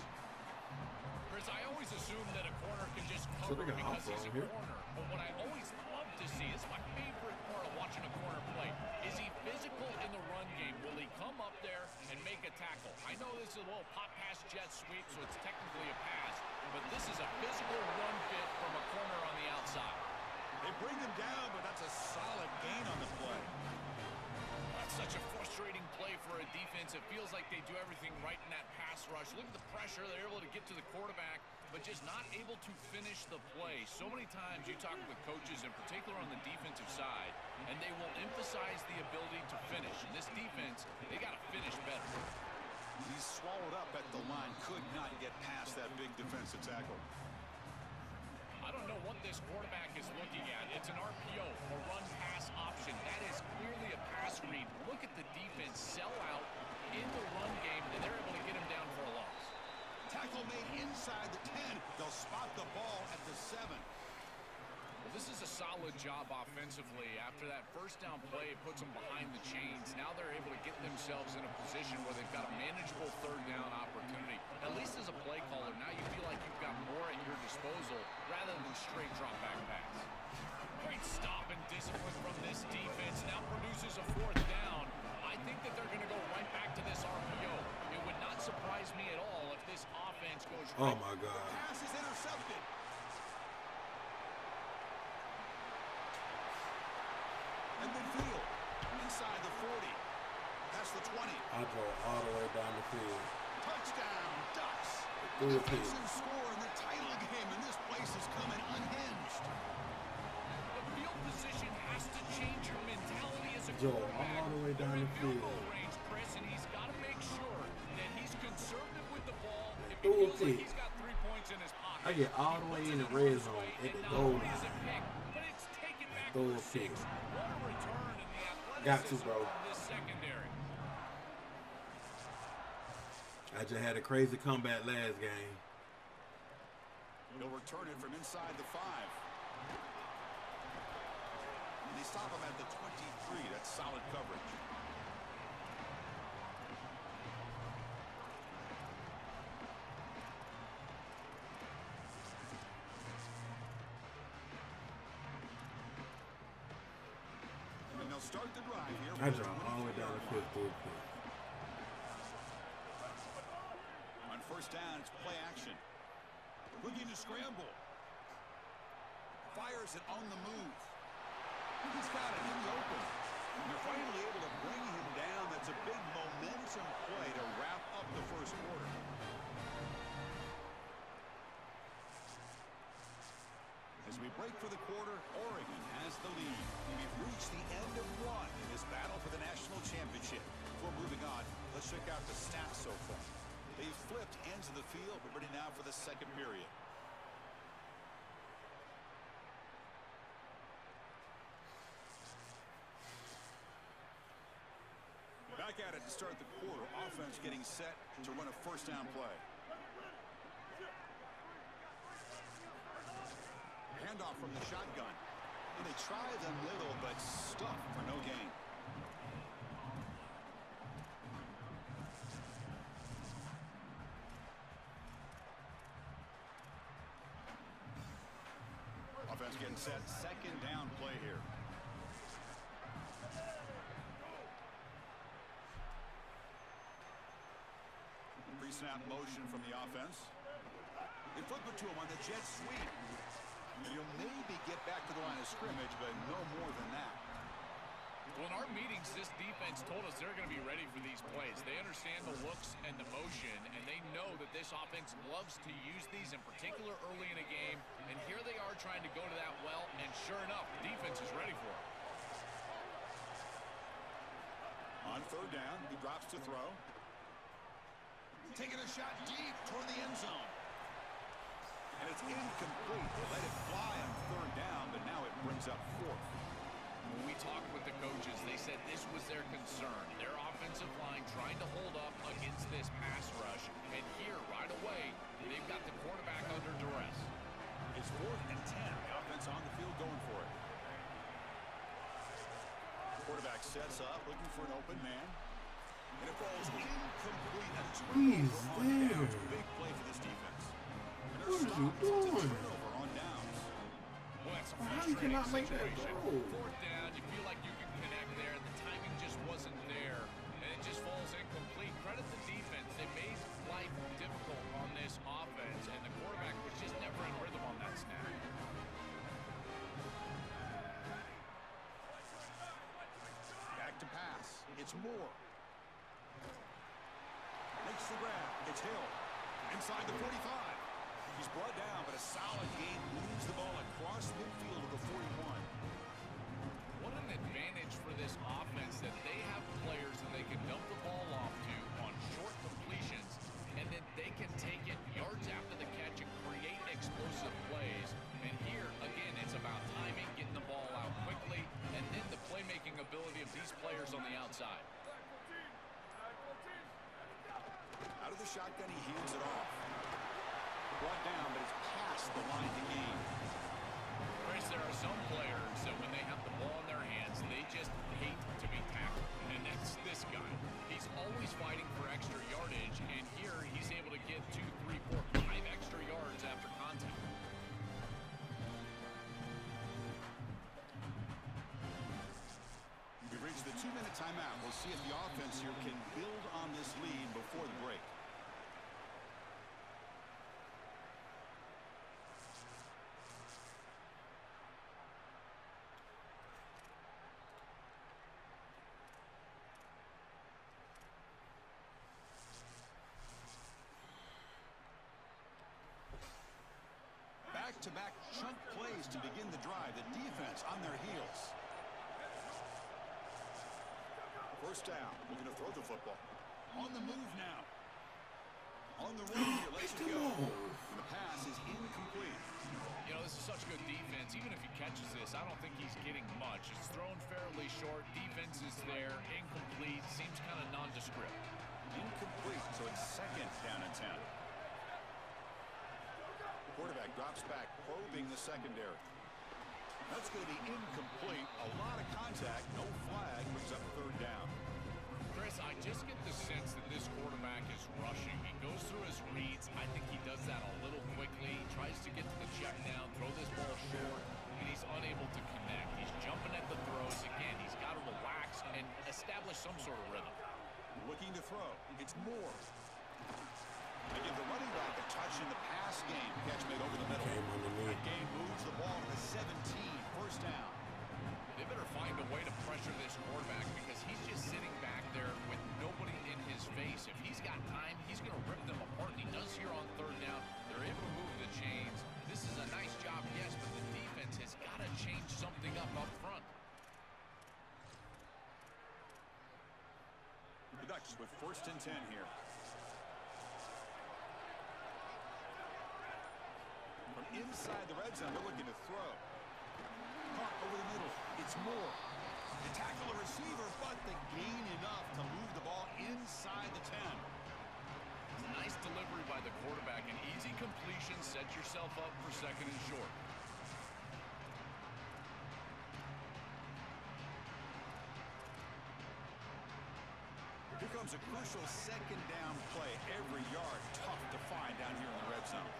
S7: Chris, I always assume that a corner can just cover because he's a corner. But what I always love to see, this is my favorite part of watching a corner play, is he physical in the run game? Will he come up there and make a tackle? I know this is a little pop pass jet sweep, so it's technically a pass, but this is a physical run fit from a corner on the outside.
S8: They bring him down, but that's a solid gain on the play.
S7: That's such a frustrating play for a defense. It feels like they do everything right in that pass rush. Look at the pressure. They're able to get to the quarterback, but just not able to finish the play. So many times you talk with coaches, in particular on the defensive side, and they will emphasize the ability to finish. And this defense, they got to finish better.
S8: He's swallowed up at the line. Could not get past that big defensive tackle.
S7: I don't know what this quarterback is looking at. It's an RPO, a run-pass option. That is clearly a pass read. Look at the defense sell out in the run game, and they're able to get him down for a loss.
S8: Tackle made inside the 10. They'll spot the ball at the 7.
S7: Well, this is a solid job offensively. After that first down play, it puts them behind the chains. Now they're able to get themselves in a position where they've got a manageable 3rd down opportunity. At least as a play caller, now you feel like you've got more at your disposal rather than straight drop back pass. Great stop and discipline from this defense. Now produces a 4th down. I think that they're going to go right back to this RPO. It would not surprise me at all if this offense goes right.
S1: Oh my God.
S8: The pass is intercepted. And midfield, inside the 40, past the 20.
S1: I drove all the way down the field.
S8: Touchdown, Ducks.
S1: Throw a pick.
S8: Defensive score in the title game, and this place is coming unhinged.
S7: The field position has to change your mentality as a
S1: Joe,
S7: quarterback.
S1: all the way down
S7: They're in
S1: the
S7: field
S1: field.
S7: goal range, Chris, and he's got to make sure that he's conservative with the ball. If he
S1: Throw a
S7: feels like
S1: pick.
S7: he's got 3 points in his pocket,
S1: I get all the way in the red zone at the goal line.
S7: but it's taken back
S1: Throw
S7: for
S1: a pick.
S7: 6. What a return in the
S1: Got to,
S7: athleticism
S1: bro.
S7: of this secondary.
S1: I just had a crazy comeback last game.
S8: He'll return it from inside the 5. And they stop him at the 23. That's solid coverage. And they'll start the drive here.
S1: I drove all the way down the field through a pick.
S8: On first down, it's play action. Looking to scramble. Fires it on the move. He's got it in the open. And they're finally able to bring him down. That's a big momentum play to wrap up the first quarter. As we break for the quarter, Oregon has the lead. And we've reached the end of one in this battle for the national championship. Before moving on, let's check out the stats so far. They've flipped ends of the field. We're ready now for the second period. Back at it to start the quarter. Offense getting set to run a first down play. Handoff from the shotgun. And they try them little, but stuck for no gain. Offense getting set. Second down play here. Pre-snap motion from the offense. They flip it to him on the jet sweep. He'll maybe get back to the line of scrimmage, but no more than that.
S7: Well, in our meetings, this defense told us they're going to be ready for these plays. They understand the looks and the motion, and they know that this offense loves to use these, in particular early in a game. And here they are trying to go to that well, and sure enough, the defense is ready for it.
S8: On third down, he drops to throw. Taking a shot deep toward the end zone. And it's incomplete. They let it fly on third down, but now it brings up fourth.
S7: When we talked with the coaches, they said this was their concern. Their offensive line trying to hold up against this pass rush. And here, right away, they've got the quarterback under duress.
S8: It's 4th and 10. The offense on the field going for it. Quarterback sets up, looking for an open man. And it falls incomplete. And it's
S1: He's
S8: on down.
S1: there.
S8: Big play for this defense. And
S1: What are you doing?
S8: turnover on downs.
S7: Well, that's a
S1: How you cannot make that
S7: situation.
S1: throw?
S7: Fourth down, you feel like you can connect there. The timing just wasn't there, and it just falls incomplete. Credit the defense. They made life difficult on this offense, and the quarterback was just never in rhythm on that snap.
S8: Back to pass. It's Moore. Makes the grab. It's Hill. Inside the 45. He's brought down, but a solid gain moves the ball across midfield to the 41.
S7: What an advantage for this offense that they have players that they can dump the ball off to on short completions, and then they can take it yards after the catch and create explosive plays. And here, again, it's about timing, getting the ball out quickly, and then the playmaking ability of these players on the outside.
S8: Out of the shotgun, he hands it off. Brought down, but it's past the line to gain.
S7: Chris, there are some players that when they have the ball in their hands, they just hate to be tackled. And that's this guy. He's always fighting for extra yardage, and here he's able to get 2, 3, 4, 5 extra yards after contact.
S8: We've reached the 2-minute timeout. We'll see if the offense here can build on this lead before the break. place to begin the drive. The defense on their heels. First down. Looking to throw the football. On the move now. On the run here. Let's go. And the pass is incomplete.
S7: You know, this is such good defense. Even if he catches this, I don't think he's getting much. It's thrown fairly short. Defense is there. Incomplete. Seems kind of nondescript.
S8: Incomplete. So it's second down and 10. Quarterback drops back, probing the secondary. That's going to be incomplete. A lot of contact. No flag. Brings up third down.
S7: Chris, I just get the sense that this quarterback is rushing. He goes through his reads. I think he does that a little quickly. He tries to get to the check down, throw this ball short, and he's unable to connect. He's jumping at the throws. Again, he's got to relax and establish some sort of rhythm.
S8: Looking to throw. It's Moore. They give the running back a touch in the pass game. Catch made over the middle. That game moves the ball to 17. First down.
S7: They better find a way to pressure this quarterback because he's just sitting back there with nobody in his face. If he's got time, he's going to rip them apart. And he does here on third down. They're able to move the chains. This is a nice job, yes, but the defense has got to change something up front.
S8: The Ducks with first and 10 here. From inside the red zone, they're looking to throw. Caught over the middle. It's Moore. They tackle the receiver, but they gain enough to move the ball inside the 10.
S7: It's a nice delivery by the quarterback. An easy completion. Set yourself up for second and short.
S8: Here comes a crucial second down play. Every yard tough to find down here in the red zone.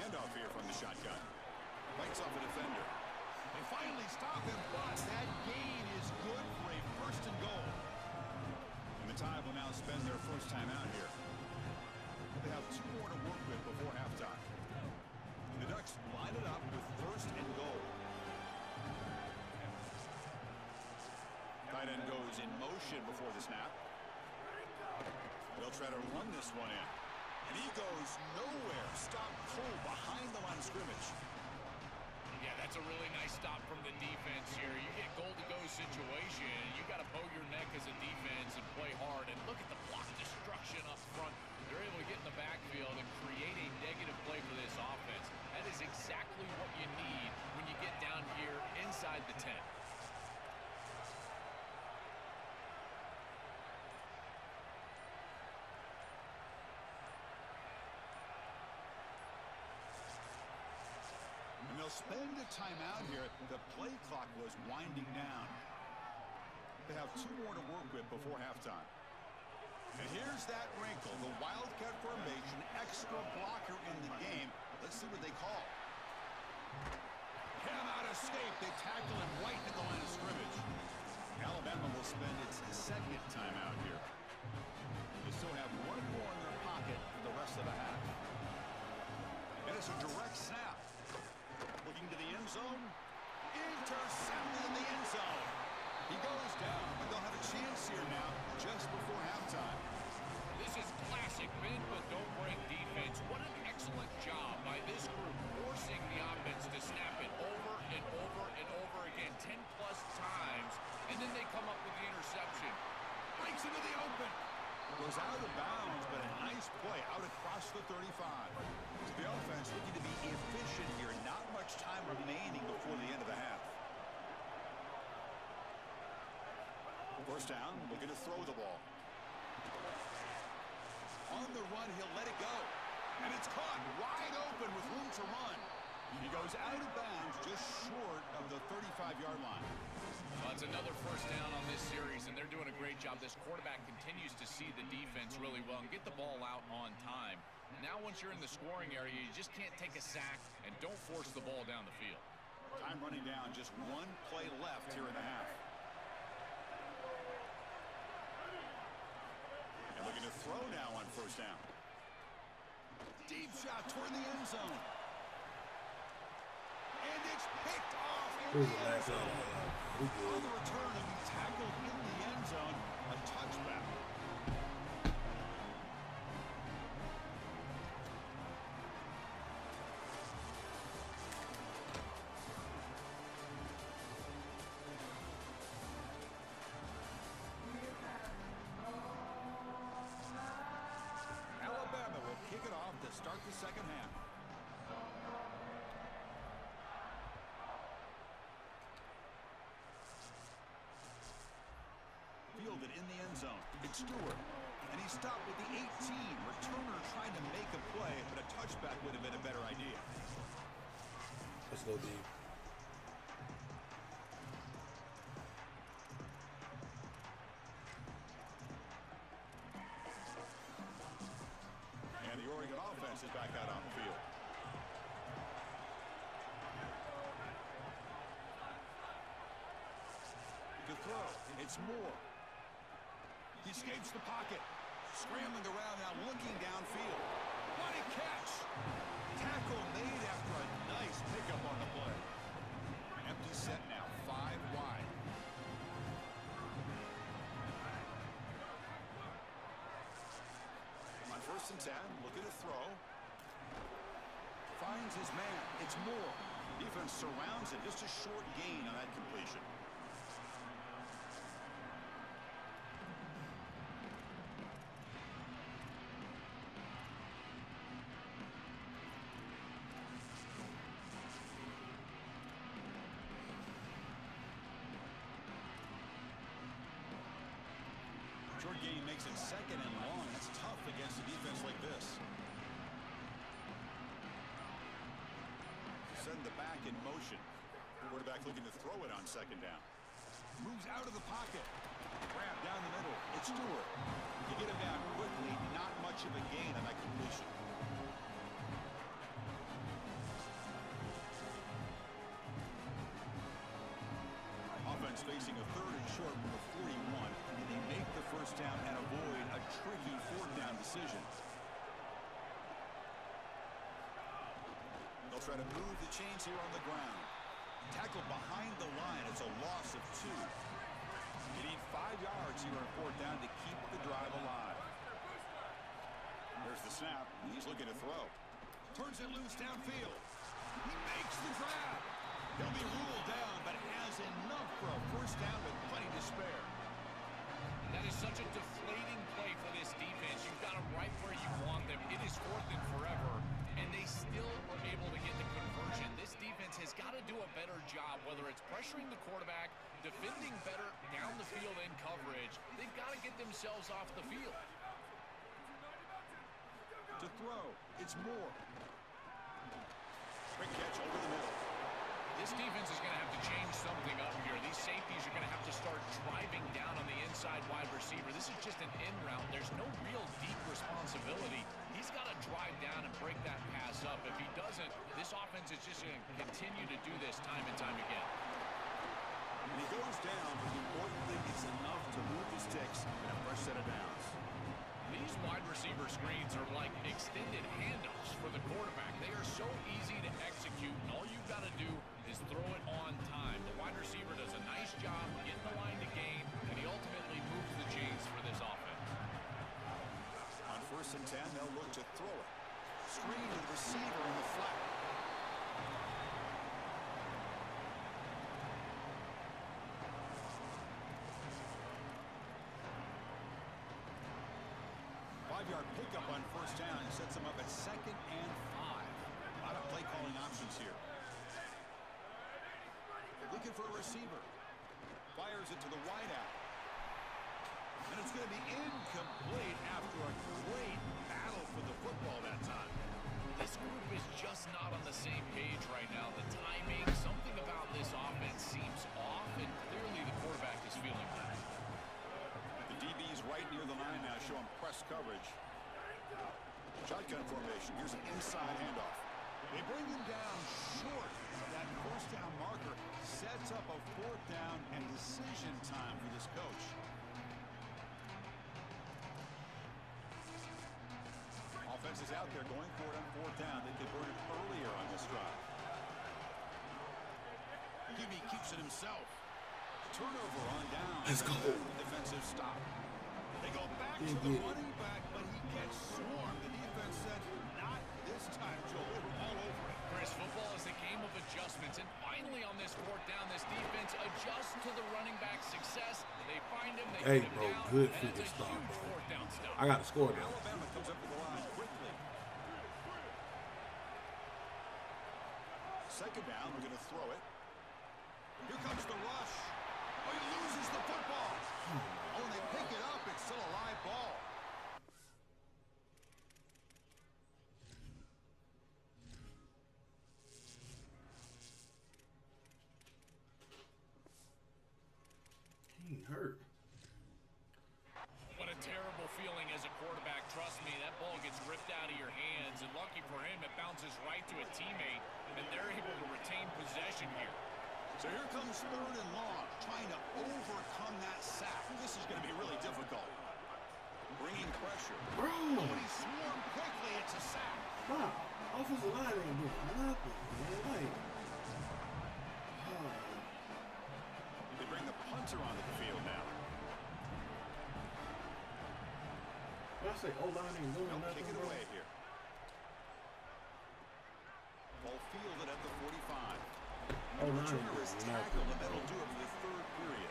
S8: Handoff here from the shotgun. Bites off a defender. They finally stop him, but that gain is good for a first and goal. And the Tide will now spend their first time out here. They have 2 more to work with before halftime. And the Ducks line it up with first and goal. Tight end goes in motion before the snap. They'll try to run this one in. And he goes nowhere. Stop cold behind the line of scrimmage.
S7: Yeah, that's a really nice stop from the defense here. You get goal-to-go situation, you got to bow your neck as a defense and play hard. And look at the block destruction up front. They're able to get in the backfield and create a negative play for this offense. That is exactly what you need when you get down here inside the 10.
S8: They'll spend a timeout here. The play clock was winding down. They have 2 more to work with before halftime. And here's that wrinkle. The Wildcat formation, extra blocker in the game. Let's see what they call. Cannot escape. They tackle him right at the line of scrimmage. Alabama will spend its second timeout here. They still have 1 more in their pocket for the rest of the half. And it's a direct snap. Looking to the end zone. Intercepted in the end zone. He goes down, but they'll have a chance here now just before halftime.
S7: This is classic bend but don't break defense. What an excellent job by this group forcing the offense to snap it over and over and over again 10-plus times, and then they come up with the interception.
S8: Breaks into the open. Goes out of bounds, but a nice play out across the 35. So the offense looking to be efficient here. Not much time remaining before the end of the half. First down, looking to throw the ball. On the run, he'll let it go. And it's caught wide open with room to run. He goes out of bounds just short of the 35-yard line.
S7: Well, it's another first down on this series, and they're doing a great job. This quarterback continues to see the defense really well and get the ball out on time. Now once you're in the scoring area, you just can't take a sack and don't force the ball down the field.
S8: Time running down, just 1 play left here in the half. And looking to throw now on first down. Deep shot toward the end zone. gets picked off in
S1: Who's
S8: the
S1: the
S8: end
S1: last
S8: zone.
S1: one? We
S8: On
S1: good.
S8: the return, he'll be tackled in the end zone. A touchback. Alabama will kick it off to start the second half. Fielded in the end zone. It's Stewart. And he stopped with the 18. Returner trying to make a play, but a touchback would have been a better idea.
S1: Let's go deep.
S8: And the Oregon offense is back out on the field. To throw, it's Moore. He escapes the pocket. Scrambling around now, looking downfield. What a catch! Tackle made after a nice pickup on the play. Empty set now, 5 wide. On 1st and 10, looking to throw. Finds his man. It's Moore. Defense surrounds him. Just a short gain on that completion. Short gain makes it 2nd and long. That's tough against a defense like this. Send the back in motion. Quarterback looking to throw it on 2nd down. Moves out of the pocket. Grab down the middle. It's Stewart. You get him down quickly. Not much of a gain on that completion. Offense facing a 3rd and short from the 41. And they make the 1st down and avoid a tricky 4th down decision. They'll try to move the chains here on the ground. Tackle behind the line. It's a loss of 2. You need 5 yards here on 4th down to keep the drive alive. There's the snap. He's looking to throw. Turns it loose downfield. He makes the grab. He'll be ruled down, but has enough for a 1st down with plenty to spare.
S7: That is such a deflating play for this defense. You've got them right where you want them. It is 4th and forever, and they still are able to get the conversion. This defense has got to do a better job, whether it's pressuring the quarterback, defending better down the field in coverage. They've got to get themselves off the field.
S8: To throw, it's Moore. Quick catch over the middle.
S7: This defense is going to have to change something up here. These safeties are going to have to start driving down on the inside wide receiver. This is just an in route. There's no real deep responsibility. He's got to drive down and break that pass up. If he doesn't, this offense is just going to continue to do this time and time again.
S8: And he goes down, but the important thing is enough to move the sticks and a fresh set of downs.
S7: These wide receiver screens are like extended handoffs for the quarterback. They are so easy to execute, and all you've got to do is throw it on time. The wide receiver does a nice job getting the line to gain, and he ultimately moves the chains for this offense.
S8: On 1st and 10, they'll look to throw it. Screen to the receiver in the flat. Five-yard pickup on 1st down sets them up at 2nd and 5. A lot of play calling options here. Looking for a receiver. Fires it to the wideout. And it's going to be incomplete after a great battle for the football that time.
S7: This group is just not on the same page right now. The timing, something about this offense seems off, and clearly the quarterback is feeling that.
S8: The DB's right near the line now, showing press coverage. Shotgun formation. Here's an inside handoff. They bring him down short of that 1st down marker. Sets up a 4th down and decision time for this coach. Offense is out there going for it on 4th down. They converted earlier on this drive. QB keeps it himself. Turnover on down.
S1: Let's go.
S8: Defensive stop. They go back to the running back, but he gets swarmed. The defense said, not this time, Joe. We were all over it.
S7: Chris, football is a game of adjustments, and finally on this fourth down, this defense adjusts to the running back's success. They find him, they
S1: Hey,
S7: put him
S1: bro,
S7: down,
S1: good
S7: and
S1: for
S7: it's
S1: this
S7: a
S1: stop,
S7: huge
S1: bro.
S7: fourth down stop.
S1: I got to score now.
S8: Alabama comes up with the line quickly. Second down, we're going to throw it. Here comes the rush. Oh, he loses the football. Oh, and they pick it up. It's still a live ball.
S1: He hurt.
S7: What a terrible feeling as a quarterback. Trust me, that ball gets ripped out of your hands, and lucky for him, it bounces right to a teammate, and they're able to retain possession here.
S8: So here comes third and long, trying to overcome that sack. This is going to be really difficult. Bringing pressure.
S1: Bro.
S8: Oh, and he swarmed quickly. It's a sack.
S1: Wow. Offensive line ain't doing nothing, man. Like,
S8: They bring the punter onto the field now.
S1: I say O-line ain't doing
S8: They'll
S1: nothing,
S8: kick it
S1: bro.
S8: away here. Ball fielded at the 45.
S1: O-line
S8: Returner is
S1: ain't doing
S8: tackled,
S1: nothing,
S8: and that'll
S1: bro.
S8: do it for the third period.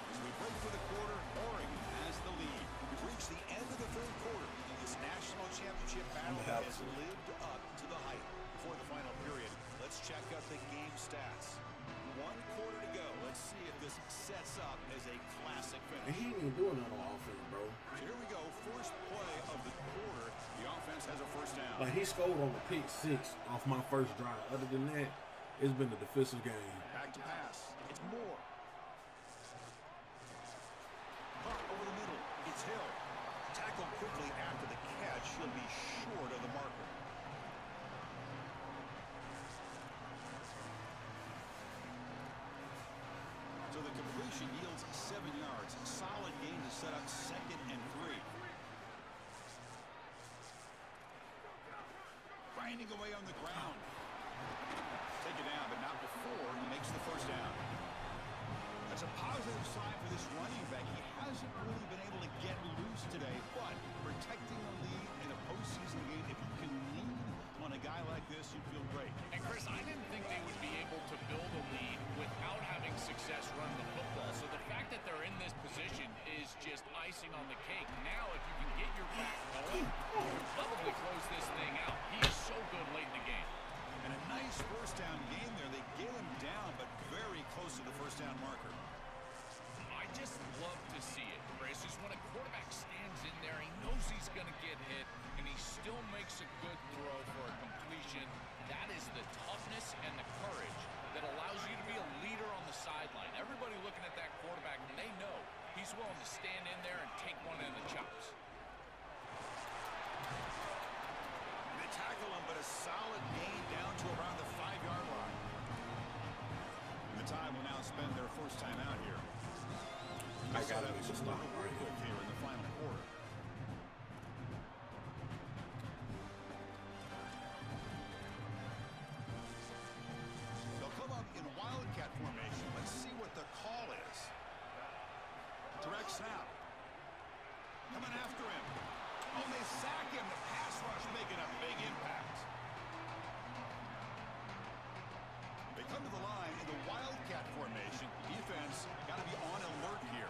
S8: As we break for the quarter, Oregon has the lead. We've reached the end of the third quarter. This national championship battle has lived up to the hype. Before the final period, let's check out the game stats. 1 quarter to go. Let's see if this sets up as a classic
S1: And
S8: finish.
S1: he ain't even doing nothing on offense, bro.
S8: Here we go. First play of the quarter. The offense has a first down.
S1: Like, he scored on the pick 6 off my first drive. Other than that, it's been a defensive game.
S8: Back to pass. It's Moore. Pop over the middle. It's Hill. Tackled quickly after the catch. He'll be short of the marker. So the completion yields 7 yards. Solid gain to set up 2nd and 3. Grinding away on the ground. Take it down, but not before he makes the first down. That's a positive sign for this running back. He hasn't really been able to get loose today, but protecting a lead in a postseason game, if you can lean on a guy like this, you feel great.
S7: And Chris, I didn't think they would be able to build a lead without having success running the football. So the fact that they're in this position is just icing on the cake. Now, if you can get your back going, you can probably close this thing out. He is so good late in the game.
S8: And a nice first down game there. They get him down, but very close to the first down marker.
S7: I just love to see it, Chris. Is when a quarterback stands in there, he knows he's going to get hit, and he still makes a good throw for a completion. That is the toughness and the courage that allows you to be a leader on the sideline. Everybody looking at that quarterback, and they know he's willing to stand in there and take one in the chops.
S8: They tackle him, but a solid gain down to around the 5-yard line. The Tide will now spend their first time out here.
S1: I gotta make a stop right
S8: Quick
S1: here.
S8: here in the final quarter. They'll come up in wildcat formation. Let's see what the call is. Direct snap. Coming after him. Oh, they sack him. The pass rush making a big impact. They come to the line in the wildcat formation. Defense got to be on alert here.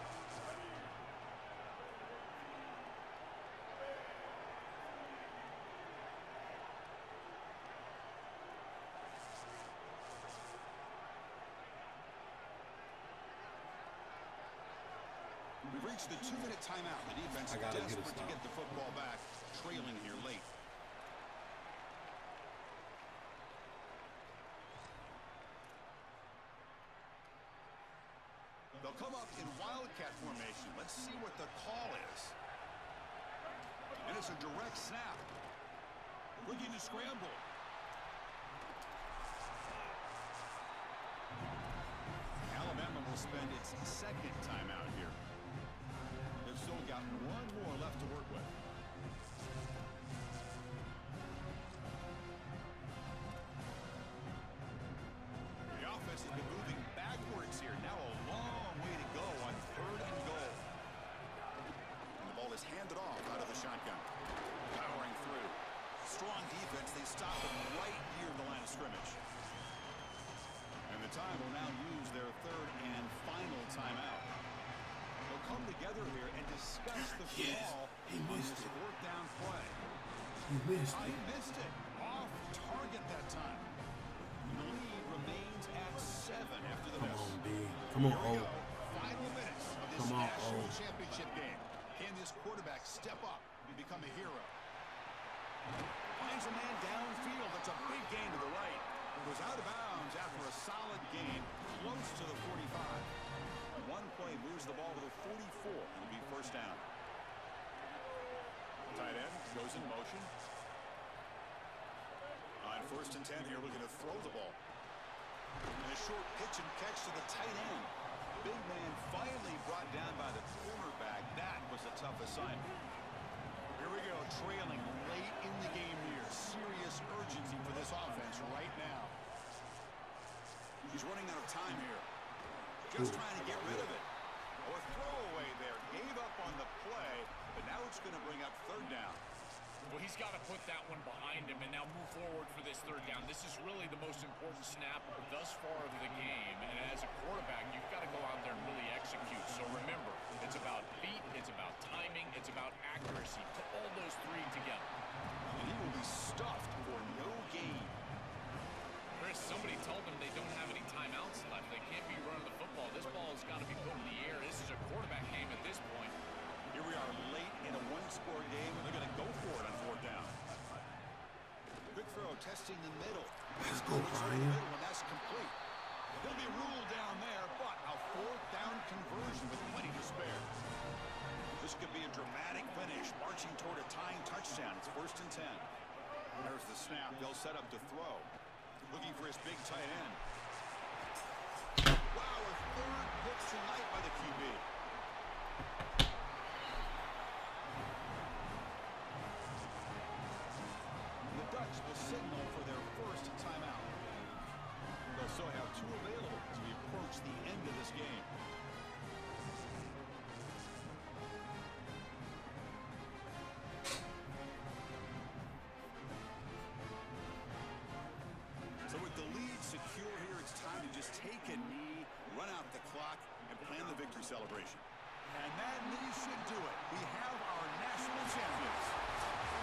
S8: We've reached the 2-minute timeout. The defense
S1: I gotta get a
S8: desperate to
S1: stop.
S8: get the football back, trailing here late. They'll come up in wildcat formation. Let's see what the call is. And it's a direct snap. Looking to scramble. Alabama will spend its 2nd timeout here. They've still got 1 more left to work with. The offense offense has been moving backwards here. Now a long way to go on 3rd and goal. And the ball is handed off out of the shotgun. Powering through. Strong defense. They stop him right here in the line of scrimmage. And the time will now use their 3rd and final timeout. They'll come together here and discuss the call on this 4th down play.
S1: He missed it.
S8: Missed it. Off target that time. The lead remains at 7 after the miss.
S1: Come on, D. Come on, O.
S8: Final minutes of this
S1: Come on,
S8: national
S1: O.
S8: championship game. Can this quarterback step up and become a hero? Finds a man downfield. That's a big gain to the right. It was out of bounds after a solid gain, close to the 45. One play moves the ball to the 44. It'll be 1st down. Tight end goes in motion. On 1st and 10 here, looking to throw the ball. And a short pitch and catch to the tight end. Big man finally brought down by the cornerback. That was a tough assignment. Here we go, trailing late in the game here. Serious urgency for this offense right now. He's running out of time here. Just trying to get rid of it. Oh, a throwaway there. Gave up on the play, but now it's going to bring up 3rd down.
S7: Well, he's got to put that one behind him and now move forward for this 3rd down. This is really the most important snap thus far of the game. And as a quarterback, you've got to go out there and really execute. So remember, it's about feet, it's about timing, it's about accuracy. Put all those 3 together.
S8: And he will be stuffed for no gain.
S7: Chris, somebody told them they don't have any timeouts left. They can't be running the football. This ball has got to be put in the air. This is a quarterback game at this point.
S8: Here we are late in a 1-score game, and they're going to go for it on 4th down. Quick throw, testing the middle.
S1: Let's go, Brian.
S8: And that's complete. He'll be ruled down there, but a 4th down conversion with plenty to spare. This could be a dramatic finish, marching toward a tying touchdown. It's 1st and 10. There's the snap. They'll set up to throw. Looking for his big tight end. Wow, a 3rd pick tonight by the QB. The Ducks will signal for their 1st timeout. They'll still have 2 available as we approach the end of this game. So with the lead secure here, it's time to just take a knee, run out the clock, and plan the victory celebration. And that knee should do it. We have our national champions.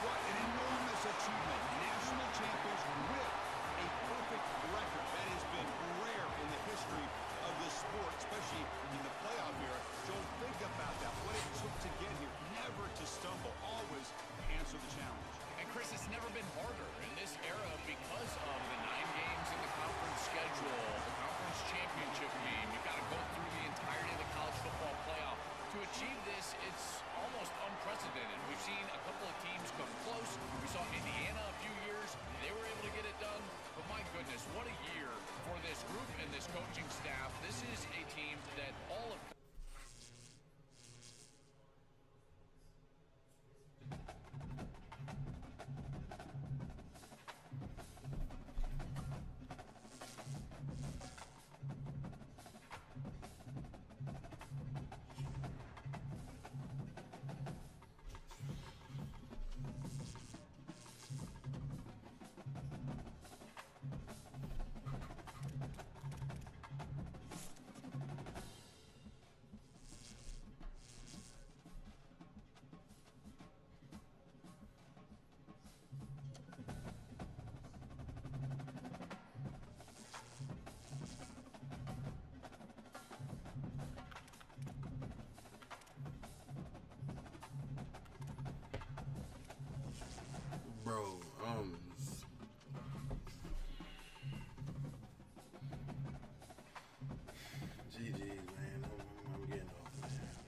S8: What an enormous achievement. National champions with a perfect record. That has been rare in the history of this sport, especially in the playoff era. So think about that, what it took to get here. Never to stumble, always answer the challenge.
S7: And Chris, it's never been harder in this era because of the 9 games in the conference schedule, the conference championship game. You've got to go through the entirety of the college football playoff. To achieve this, it's almost unprecedented. We've seen a couple of teams come close. We saw Indiana a few years. They were able to get it done. But my goodness, what a year for this group and this coaching staff. This is a team that all of
S1: Bro,